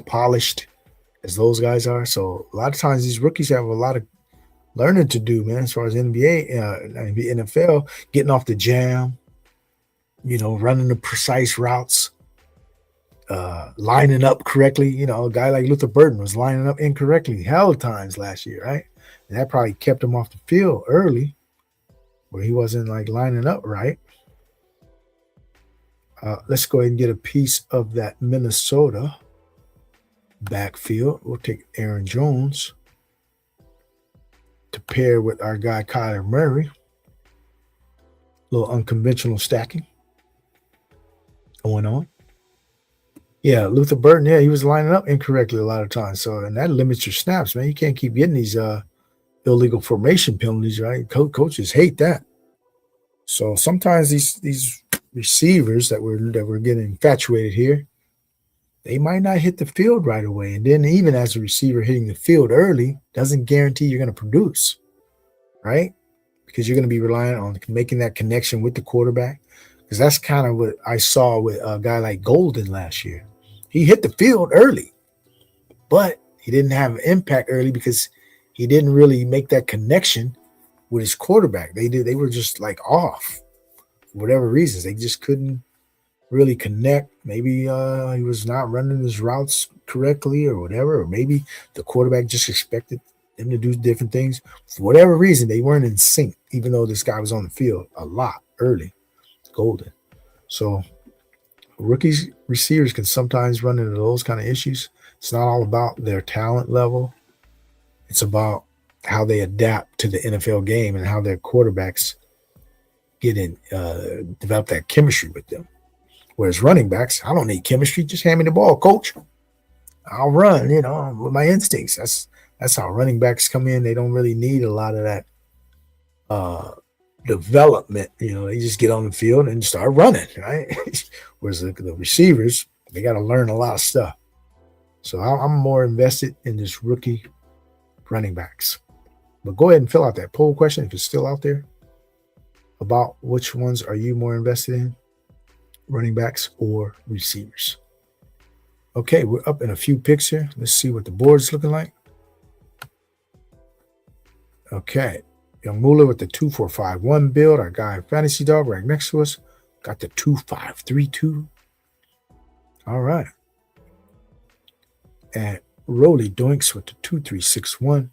polished as those guys are. So a lot of times these rookies have a lot of learning to do, man, as far as NBA, NFL, getting off the jam, running the precise routes, lining up correctly. A guy like Luther Burden was lining up incorrectly hell of times last year, right? And that probably kept him off the field early, where he wasn't lining up right. Let's go ahead and get a piece of that Minnesota backfield. We'll take Aaron Jones to pair with our guy Kyler Murray. A little unconventional stacking going on. Yeah, Luther Burden, he was lining up incorrectly a lot of times. So, and that limits your snaps, man. You can't keep getting these illegal formation penalties, right? Coaches hate that. So sometimes these receivers that we're getting infatuated here, they might not hit the field right away. And then even as a receiver, hitting the field early doesn't guarantee you're going to produce, right? Because you're going to be relying on making that connection with the quarterback. Because that's kind of what I saw with a guy like Golden last year. He hit the field early, but he didn't have an impact early because he didn't really make that connection with his quarterback. They were just off for whatever reasons. They just couldn't really connect. Maybe he was not running his routes correctly or whatever, or maybe the quarterback just expected them to do different things. For whatever reason, they weren't in sync, even though this guy was on the field a lot early, Golden. So rookies, receivers can sometimes run into those kind of issues. It's not all about their talent level. It's about how they adapt to the NFL game and how their quarterbacks get in, develop that chemistry with them. Whereas running backs, I don't need chemistry. Just hand me the ball, coach. I'll run, with my instincts. That's how running backs come in. They don't really need a lot of that development. They just get on the field and start running, right? Whereas the receivers, they got to learn a lot of stuff. So I'm more invested in this rookie running backs. But go ahead and fill out that poll question if it's still out there about which ones are you more invested in, running backs or receivers. Okay, we're up in a few picks here. Let's see what the board's looking like. Okay, Young Moolah with the 2451 build. Our guy Fantasy Dog right next to us got the 2532. All right. And Rolly Doinks with the 2361.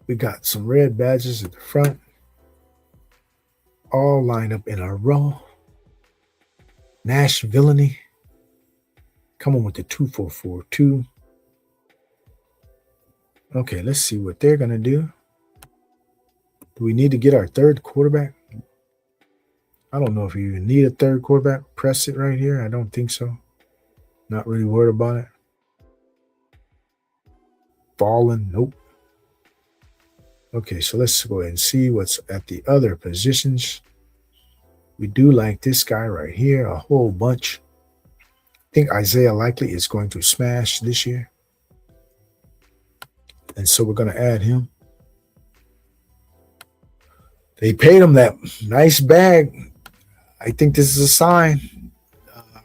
We got some red badges at the front, all lined up in a row. Nash Villainy coming with the 2442. Okay, let's see what they're going to do. Do we need to get our third quarterback? I don't know if you even need a third quarterback. Press it right here. I don't think so. Not really worried about it. Fallen, nope. Okay, so let's go ahead and see what's at the other positions. We do like this guy right here, a whole bunch. I think Isaiah Likely is going to smash this year. And so we're going to add him. They paid him that nice bag. I think this is a sign.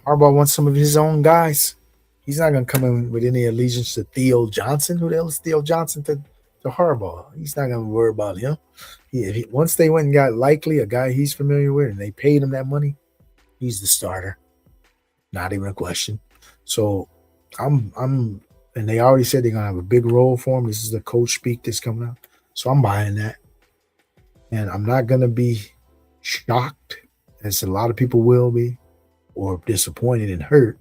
Harbaugh wants some of his own guys. He's not going to come in with any allegiance to Theo Johnson. Who the hell is Theo Johnson to Harbaugh? He's not going to worry about him. Once they went and got Likely, a guy he's familiar with, and they paid him that money, he's the starter. Not even a question. So and they already said they're going to have a big role for him. This is the coach speak that's coming out. So I'm buying that. And I'm not going to be shocked, as a lot of people will be, or disappointed and hurt.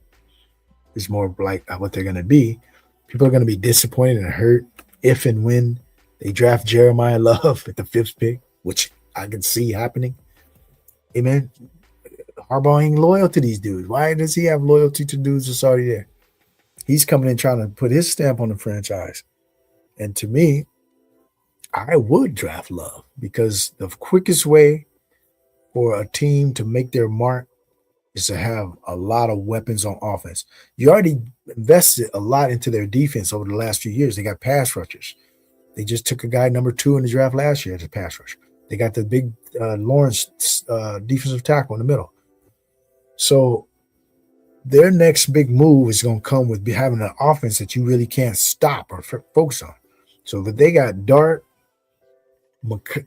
It's more like what they're going to be. People are going to be disappointed and hurt if and when they draft Jeremiah Love at the 5th pick, which I can see happening. Amen. Harbaugh ain't loyal to these dudes. Why does he have loyalty to dudes that's already there? He's coming in trying to put his stamp on the franchise. And to me, I would draft Love, because the quickest way for a team to make their mark is to have a lot of weapons on offense. You already invested a lot into their defense over the last few years. They got pass rushers. They just took a guy number 2 in the draft last year as a pass rusher. They got the big Lawrence defensive tackle in the middle. So their next big move is going to come with having an offense that you really can't stop or focus on. So if they got Dart,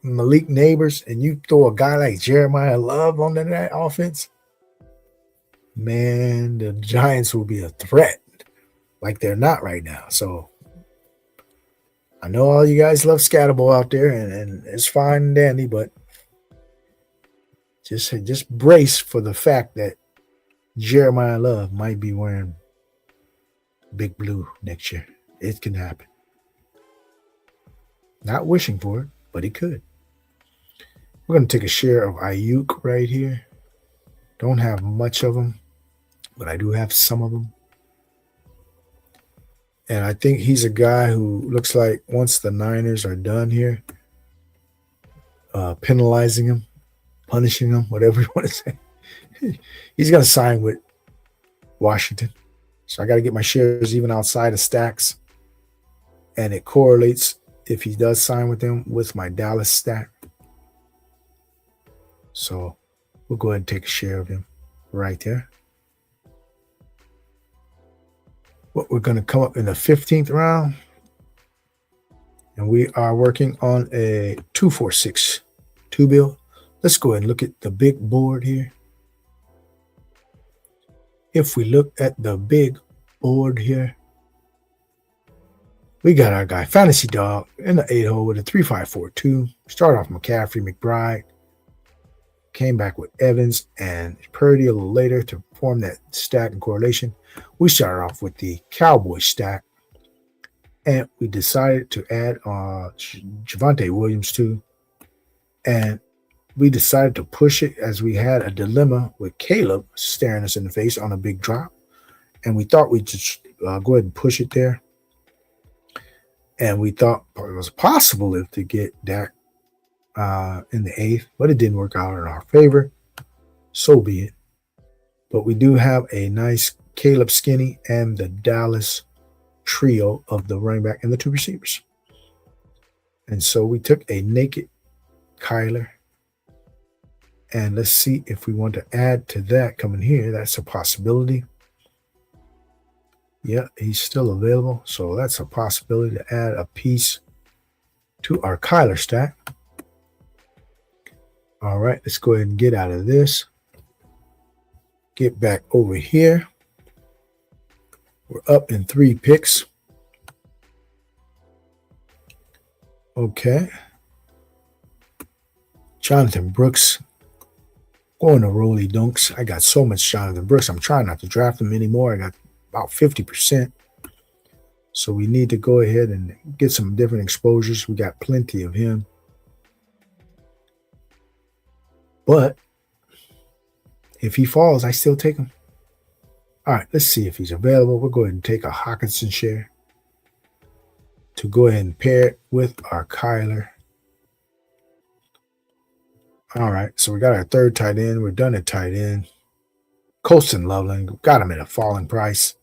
Malik Neighbors, and you throw a guy like Jeremiah Love on that offense, man, the Giants will be a threat like they're not right now. So I know all you guys love Scatterball out there, and it's fine and dandy, but just brace for the fact that Jeremiah Love might be wearing big blue next year. It can happen. Not wishing for it, but it could. We're going to take a share of Ayuk right here. Don't have much of them, but I do have some of them. And I think he's a guy who looks like once the Niners are done here, penalizing him, punishing him, whatever you want to say, he's going to sign with Washington. So I got to get my shares even outside of stacks. And it correlates, if he does sign with them, with my Dallas stack. So we'll go ahead and take a share of him right there. What we're going to come up in the 15th round. And we are working on a 2-4-6 build. Let's go ahead and look at the big board here. If we look at the big board here, we got our guy Fantasy Dog in the 8-hole with a 3-5-4-2. Start off McCaffrey, McBride. Came back with Evans and Purdy a little later to form that stack and correlation. We started off with the Cowboy stack. And we decided to add Javonte Williams too. And we decided to push it as we had a dilemma with Caleb staring us in the face on a big drop. And we thought we'd just go ahead and push it there. And we thought it was possible to get Dak in the 8th, but it didn't work out in our favor. So be it. But we do have a nice Caleb Skinny and the Dallas trio of the running back and the 2 receivers. And so we took a naked Kyler. And let's see if we want to add to that coming here. That's a possibility. Yeah, he's still available. So that's a possibility to add a piece to our Kyler stack. All right, let's go ahead and get out of this. Get back over here. We're up in 3 picks. Okay. Jonathan Brooks. Going to Rolly Dunks. I got so much Jonathan Brooks. I'm trying not to draft him anymore. I got about 50%. So we need to go ahead and get some different exposures. We got plenty of him. But if he falls, I still take him. All right, let's see if he's available. We'll go ahead and take a Hawkinson share to go ahead and pair it with our Kyler. All right, so we got our 3rd tight end. We're done at tight end. Colston Loveland, got him at a falling price.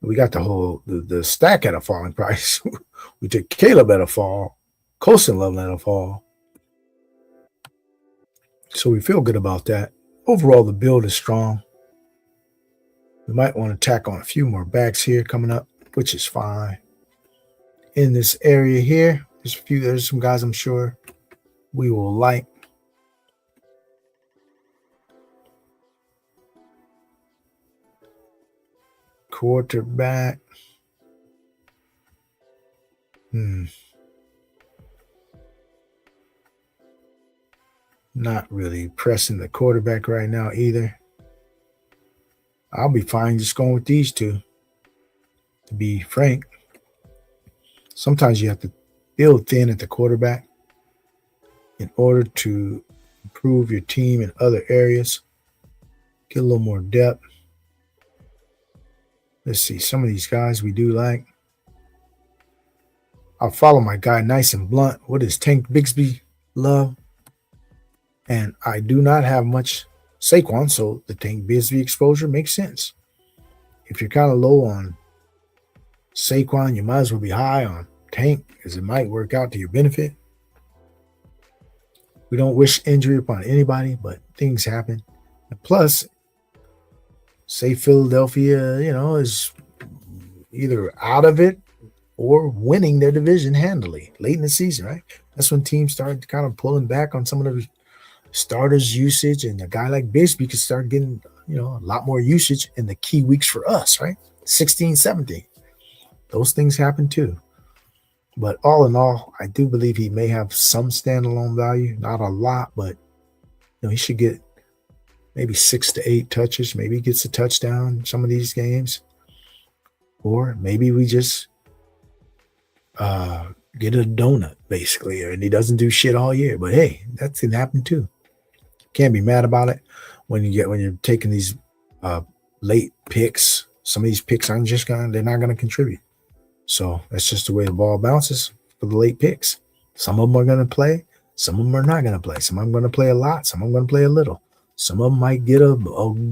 We got the stack at a falling price. We took Caleb at a fall. Colston Loveland at a fall. So we feel good about that. Overall, the build is strong. We might want to tack on a few more backs here coming up, which is fine. In this area here, there's some guys I'm sure we will like. Quarterback. Not really pressing the quarterback right now either. I'll be fine just going with these 2, to be frank. Sometimes you have to build thin at the quarterback in order to improve your team in other areas. Get a little more depth. Let's see, some of these guys we do like. I'll follow my guy nice and blunt. What does Tank Bigsby love? And I do not have much Saquon, so the Tank Bigsby exposure makes sense. If you're kind of low on Saquon, you might as well be high on Tank, because it might work out to your benefit. We don't wish injury upon anybody, but things happen. And plus, say Philadelphia, is either out of it or winning their division handily late in the season, right? That's when teams start kind of pulling back on some of the starters' usage, and a guy like Bigsby could start getting, a lot more usage in the key weeks for us, right? 16, 17. Those things happen too. But all in all, I do believe he may have some standalone value. Not a lot, but he should get maybe 6 to 8 touches. Maybe he gets a touchdown in some of these games. Or maybe we just get a donut, basically, and he doesn't do shit all year. But hey, that can happen too. Can't be mad about it when you're taking these late picks. Some of these picks they're not gonna contribute. So that's just the way the ball bounces for the late picks. Some of them are gonna play, some of them are not gonna play. Some of them are gonna play a lot, some of them are gonna play a little. Some of them might get a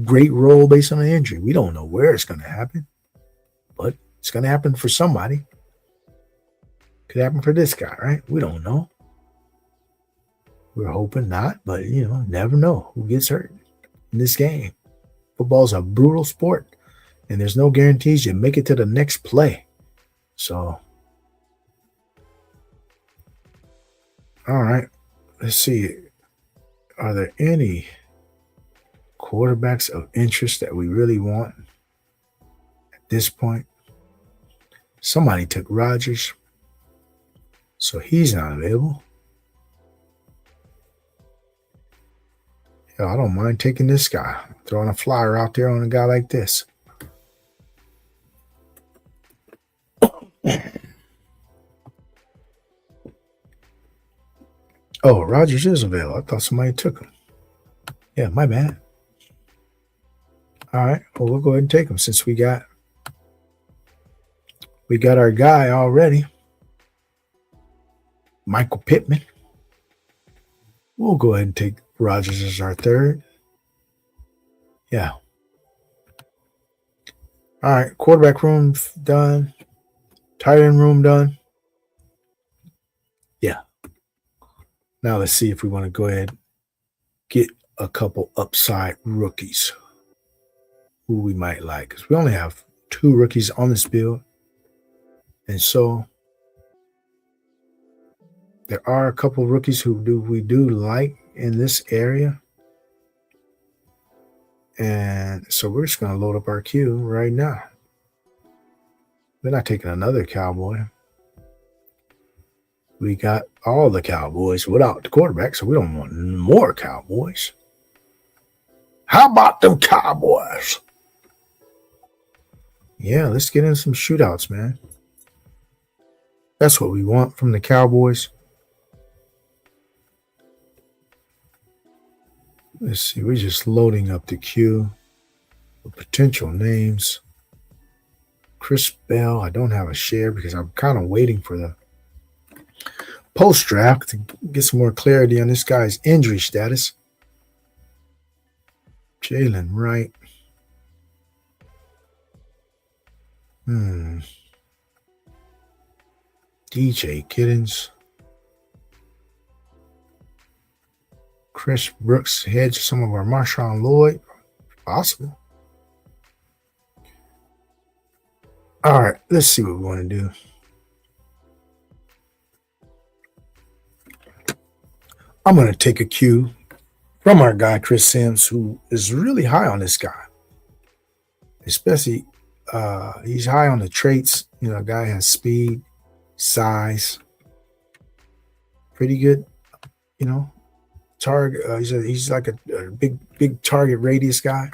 great role based on an injury. We don't know where it's gonna happen, but it's gonna happen for somebody. Could happen for this guy, right? We don't know. We're hoping not, but never know who gets hurt in this game. Football's a brutal sport, and there's no guarantees you make it to the next play. So, all right, let's see. Are there any quarterbacks of interest that we really want at this point? Somebody took Rodgers, so he's not available. I don't mind taking this guy, throwing a flyer out there on a guy like this. Oh, Rodgers is available. I thought somebody took him. Yeah, my bad. All right, well, we'll go ahead and take him since we got our guy already. Michael Pittman. We'll go ahead and take Rodgers as our 3rd. Yeah. All right, quarterback room done. Tight end room done. Yeah. Now let's see if we want to go ahead and get a couple upside rookies who we might like. Because we only have 2 rookies on this build. And so There are a couple of rookies who we do like in this area. And so we're just going to load up our queue right now. We're not taking another Cowboy. We got all the Cowboys without the quarterback, so we don't want more Cowboys. How about them Cowboys? Yeah, let's get in some shootouts, man. That's what we want from the Cowboys. Let's see, we're just loading up the queue with potential names. Chris Bell, I don't have a share because I'm kind of waiting for the post-draft to get some more clarity on this guy's injury status. Jalen Wright. DJ Kittens. Chris Brooks hedge some of our Marshawn Lloyd. Possible. All right, let's see what we want to do. I'm going to take a cue from our guy, Chris Sims, who is really high on this guy. Especially, he's high on the traits. You know, a guy has speed, size, pretty good, you know, target. He's like a big target radius guy.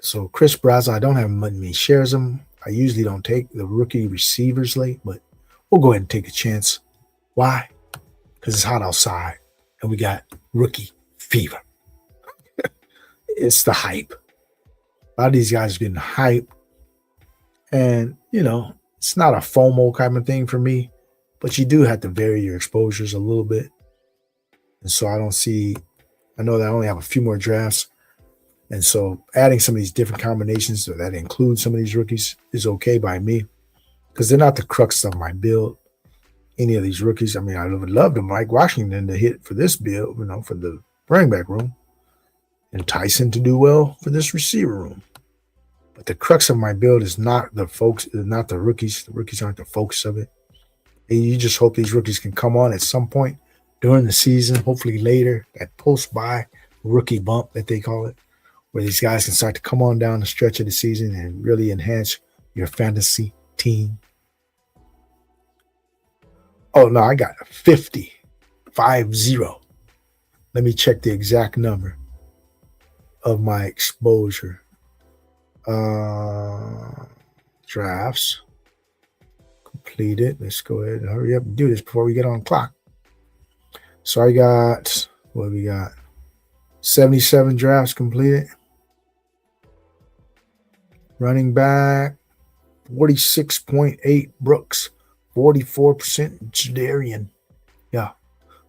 So Chris Braza, I don't have many shares of him. I usually don't take the rookie receivers late, but we'll go ahead and take a chance. Why? Because it's hot outside and we got rookie fever. It's the hype. A lot of these guys are getting hype. And, you know, it's not a FOMO kind of thing for me, but you do have to vary your exposures a little bit. And so I know that I only have a few more drafts. And so adding some of these different combinations that include some of these rookies is okay by me because they're not the crux of my build. Any of these rookies, I mean, I would love to Mike Washington to hit for this build, you know, for the running back room, and Tyson to do well for this receiver room. But the crux of my build is not the folks, not the rookies. The rookies aren't the focus of it. And you just hope these rookies can come on at some point during the season, hopefully later, that post-bye rookie bump that they call it, where these guys can start to come on down the stretch of the season and really enhance your fantasy team. Oh, no, I got 50. Let me check the exact number of my exposure. Drafts. Completed. Let's go ahead and hurry up and do this before we get on the clock. So I got, what we got? 77 drafts completed. Running back, 46.8 Brooks, 44% Jadarian. Yeah,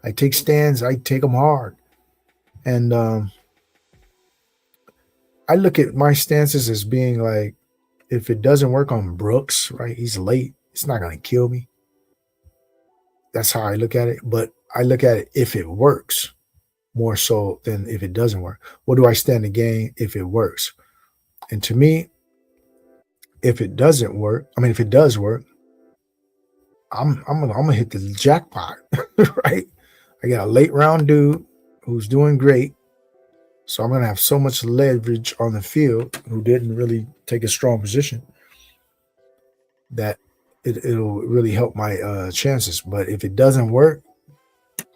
I take stands. I take them hard. And I look at my stances as being like, if it doesn't work on Brooks, right, he's late, it's not going to kill me. That's how I look at it. But I look at it if it works more so than if it doesn't work. What do I stand to gain if it works? And to me, if it doesn't work, I mean, if it does work, I'm gonna hit the jackpot, right? I got a late round dude who's doing great, so I'm gonna have so much leverage on the field who didn't really take a strong position that it'll really help my chances. But if it doesn't work,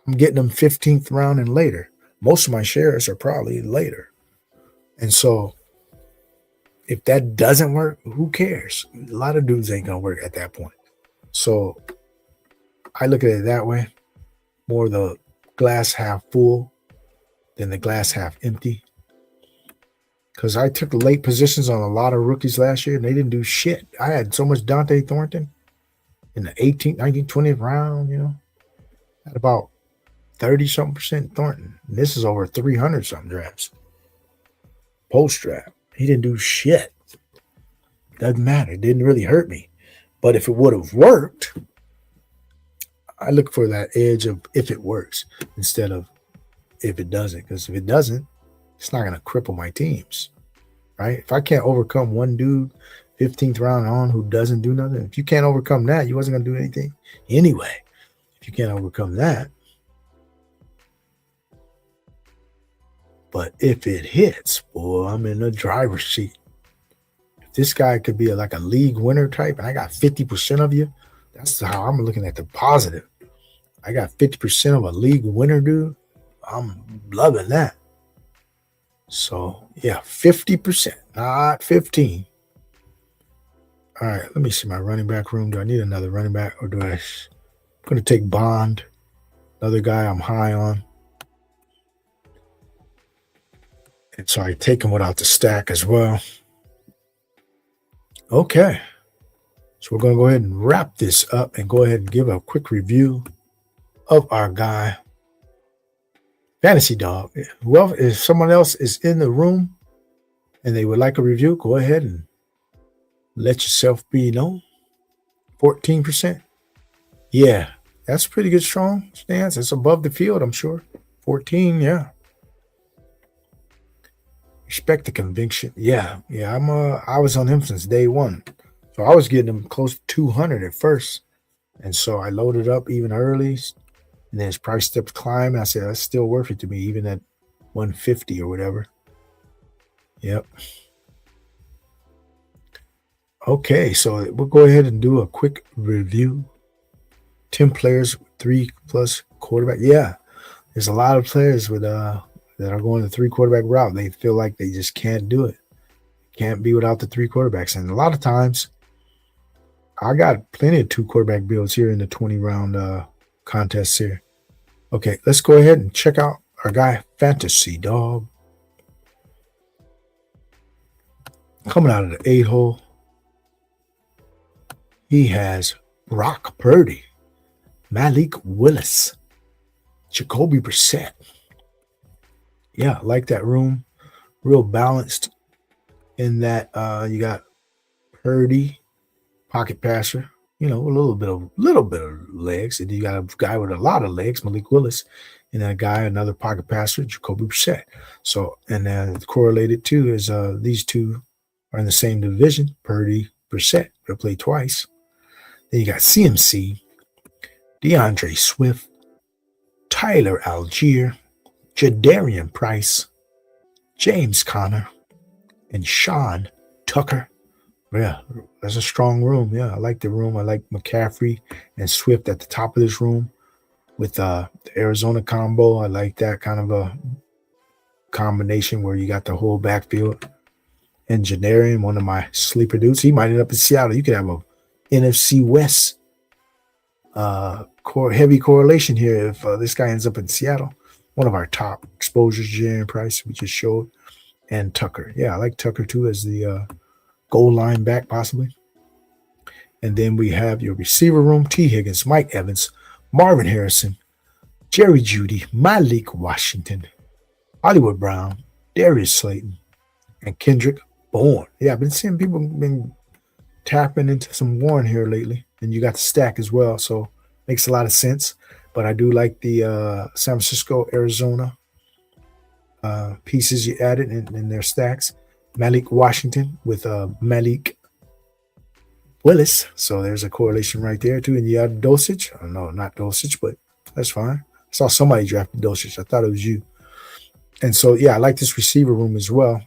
I'm getting them 15th round and later. Most of my shares are probably later, and so if that doesn't work, who cares? A lot of dudes ain't gonna work at that point. So I look at it that way, more the glass half full than the glass half empty. Because I took late positions on a lot of rookies last year, and they didn't do shit. I had so much Dante Thornton in the 18th, 19th, 20th round, you know. Had about 30-something% Thornton. And this is over 300-something drafts. Post-draft. He didn't do shit. Doesn't matter. It didn't really hurt me. But if it would have worked, I look for that edge of if it works instead of if it doesn't. Because if it doesn't, it's not going to cripple my teams, right? If I can't overcome one dude 15th round on who doesn't do nothing, if you can't overcome that, you wasn't going to do anything anyway. You can't overcome that. But if it hits, boy, I'm in the driver's seat. If this guy could be like a league winner type, and I got 50% of you, that's how I'm looking at the positive. I got 50% of a league winner, dude. I'm loving that. So, yeah, 50%, not 15. All right, let me see my running back room. Do I need another running back, or do I? I'm going to take Bond, another guy I'm high on. And so I take him without the stack as well. Okay. So we're going to go ahead and wrap this up and go ahead and give a quick review of our guy, Fantasy Dog. Well, if someone else is in the room and they would like a review, go ahead and let yourself be known. 14%. Yeah, that's pretty good, strong stance. It's above the field, I'm sure. 14, yeah. Respect the conviction. Yeah. I was on him since day one. So I was getting him close to 200 at first. And so I loaded up even early. And then his price steps climb. And I said, that's still worth it to me, even at 150 or whatever. Yep. Okay, so we'll go ahead and do a quick review. 10 players, 3+ quarterback. Yeah, there's a lot of players with that are going the 3 quarterback route. They feel like they just can't do it. Can't be without the 3 quarterbacks. And a lot of times, I got plenty of 2 quarterback builds here in the 20 round contests here. Okay, let's go ahead and check out our guy, Fantasy Dog. Coming out of the 8 hole, he has Brock Purdy, Malik Willis, Jacoby Brissett. Yeah, I like that room. Real balanced in that you got Purdy, pocket passer, you know, a little bit of legs. And you got a guy with a lot of legs, Malik Willis, and then another pocket passer, Jacoby Brissett. So, and then correlated too is these two are in the same division, Purdy, Brissett. They'll play twice. Then you got CMC, DeAndre Swift, Tyler Algier, Jadarian Price, James Conner, and Sean Tucker. Yeah, that's a strong room. Yeah, I like the room. I like McCaffrey and Swift at the top of this room with the Arizona combo. I like that kind of a combination where you got the whole backfield. And Jadarian, one of my sleeper dudes, he might end up in Seattle. You could have a NFC West heavy correlation here if this guy ends up in Seattle. One of our top exposures, Jadarian Price, we just showed, and Tucker. Yeah, I like Tucker too as the goal line back possibly. And then we have your receiver room, T. Higgins, Mike Evans, Marvin Harrison, Jerry Jeudy, Malik Washington, Hollywood Brown, Darius Slayton, and Kendrick Bourne. Yeah, I've been seeing people been tapping into some Warren here lately. And you got the stack as well, so makes a lot of sense. But I do like the San Francisco, Arizona pieces you added in their stacks. Malik Washington with Malik Willis. So there's a correlation right there, too. And you got Dosage. Oh, no, not Dosage, but that's fine. I saw somebody drafted Dosage. I thought it was you. And so, yeah, I like this receiver room as well.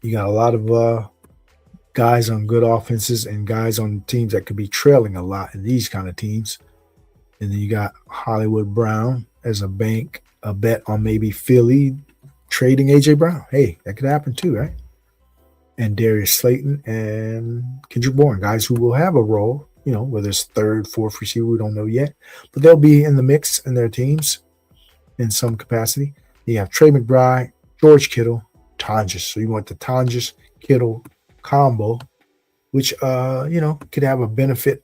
You got a lot of guys on good offenses and guys on teams that could be trailing a lot in these kind of teams. And then you got Hollywood Brown as a bet on maybe Philly trading A.J. Brown. Hey, that could happen too, right? And Darius Slayton and Kendrick Bourne, guys who will have a role, you know, whether it's third, fourth receiver, we don't know yet. But they'll be in the mix in their teams in some capacity. You have Trey McBride, George Kittle, Tonjes. So you want the Tonjes-Kittle combo, which, could have a benefit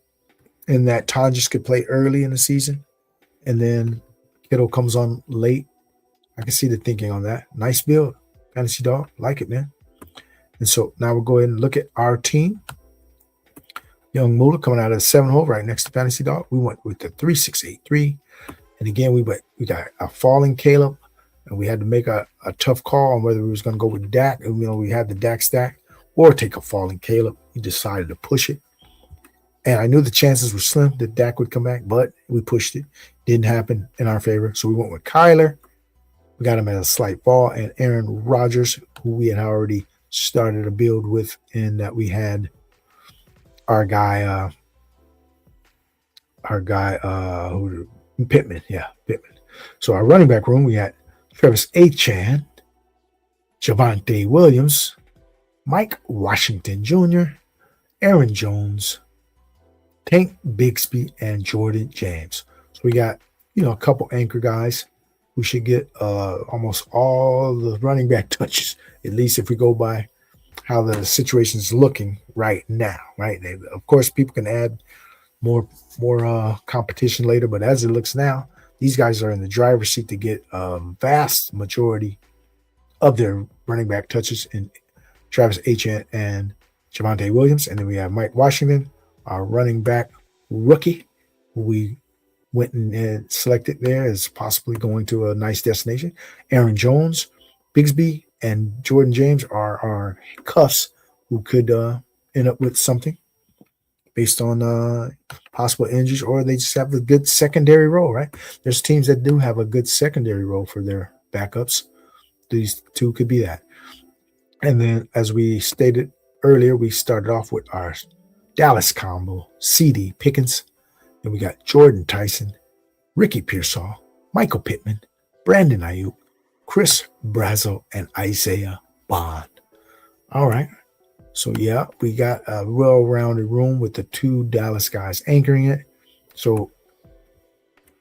in that Tonjes could play early in the season, and then Kittle comes on late. I can see the thinking on that. Nice build, Fantasy Dog. Like it, man. And so now we'll go ahead and look at our team. Young Moolah coming out of the 7 hole right next to Fantasy Dog. We went with the 3-6-8-3. And again, we got a falling Caleb, and we had to make a tough call on whether we was going to go with Dak. And, we had the Dak stack or take a falling Caleb. We decided to push it. And I knew the chances were slim that Dak would come back, but we pushed it. Didn't happen in our favor. So we went with Kyler. We got him at a slight fall. And Aaron Rodgers, who we had already started a build with, in that we had our guy Pittman. Yeah, Pittman. So our running back room, we had Travis Etienne, Javonte Williams, Mike Washington Jr., Aaron Jones, Tank Bigsby, and Jordan James. So we got, a couple anchor guys who should get almost all the running back touches, at least if we go by how the situation is looking right now, right? Of course, people can add more competition later, but as it looks now, these guys are in the driver's seat to get a vast majority of their running back touches in Travis Etienne and Javonte Williams. And then we have Mike Washington, our running back rookie, who we went and selected there as possibly going to a nice destination. Aaron Jones, Bigsby, and Jordan James are our cuffs who could end up with something based on possible injuries, or they just have a good secondary role, right? There's teams that do have a good secondary role for their backups. These two could be that. And then, as we stated earlier, we started off with our Dallas combo, CD Pickens. Then we got Jordan Tyson, Ricky Pearsall, Michael Pittman, Brandon Ayuk, Chris Brazzell, and Isaiah Bond. All right. So, yeah, we got a well-rounded room with the two Dallas guys anchoring it. So,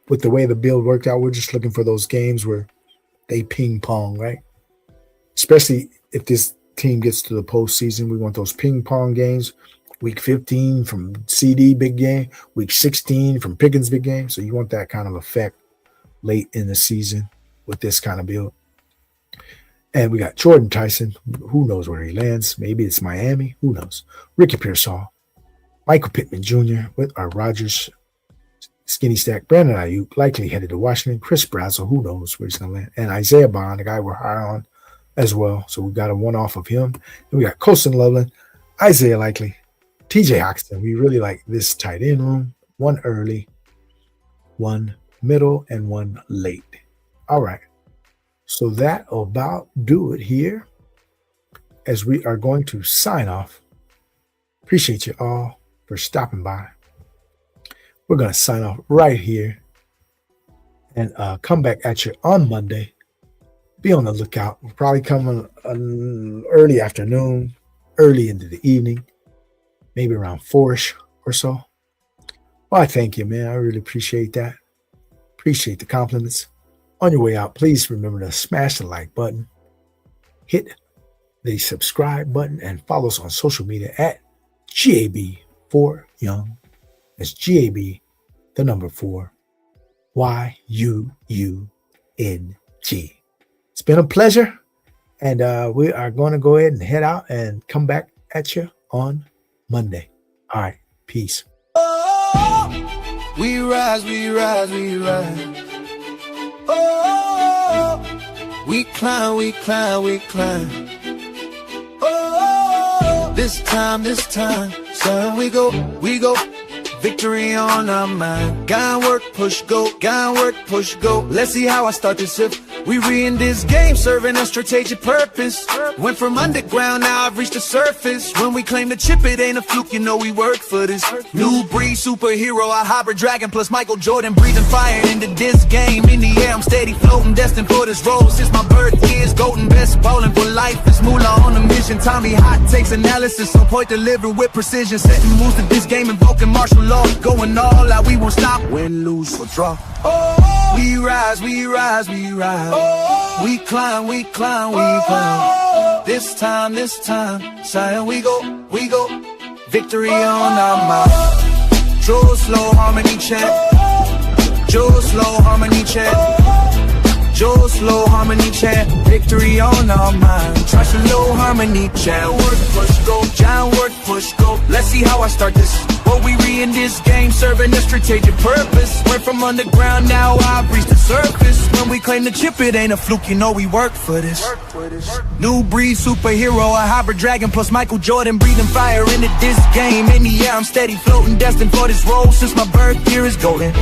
with the way the build worked out, we're just looking for those games where they ping-pong, right? Especially if this team gets to the postseason, we want those ping-pong games. Week 15 from CD, big game. Week 16 from Pickens, big game. So you want that kind of effect late in the season with this kind of build. And we got Jordan Tyson. Who knows where he lands? Maybe it's Miami. Who knows? Ricky Pearsall, Michael Pittman Jr. with our Rodgers skinny stack. Brandon Ayuk likely headed to Washington. Chris Brazzell, who knows where he's going to land? And Isaiah Bond, the guy we're high on as well. So we got a one-off of him. Then we got Colston Loveland, Isaiah Likely, TJ Hoxton. We really like this tight end room. One early, one middle, and one late. All right. So that about do it here as we are going to sign off. Appreciate you all for stopping by. We're going to sign off right here and come back at you on Monday. Be on the lookout. We'll probably come early afternoon, early into the evening, maybe around 4-ish or so. Well, I thank you, man. I really appreciate that. Appreciate the compliments. On your way out, please remember to smash the like button, hit the subscribe button, and follow us on social media at GAB for Young. That's GAB, the number 4, YUUNG. It's been a pleasure, and we are going to go ahead and head out and come back at you on Monday. All right, peace. Oh, we rise, we rise, we rise. Oh, we climb, we climb, we climb. Oh, this time, son, we go. Victory on our mind. Gotta work, push, go. Gotta work, push, go. Let's see how I start this shift. We in this game, serving a strategic purpose. Went from underground, now I've reached the surface. When we claim the chip, it ain't a fluke, you know we work for this. New breed, superhero, a hybrid dragon, plus Michael Jordan breathing fire into this game. In the air, I'm steady floating, destined for this role. Since my birth years, golden best ballin' for life. It's moolah on a mission, Tommy hot takes analysis. On point delivered with precision, setting moves to this game, invoking martial law. Going all out, we won't stop, win, lose, or draw. Oh, we rise, we rise, we rise. Oh, we climb, we climb, we climb. This time, Zion, we go. Victory on our mind. Joe slow harmony chant. Joe slow harmony chant. Joe slow harmony chant, victory on our mind. Trust a low harmony chant. Work, push, go, giant work, push, go. Let's see how I start this. What we re in this game, serving a strategic purpose. Went from underground, now I've reached the surface. When we claim the chip, it ain't a fluke, you know we work for this. New breed superhero, a hybrid dragon plus Michael Jordan, breathing fire into this game. In the air, I'm steady floating, destined for this role since my birth year is golden.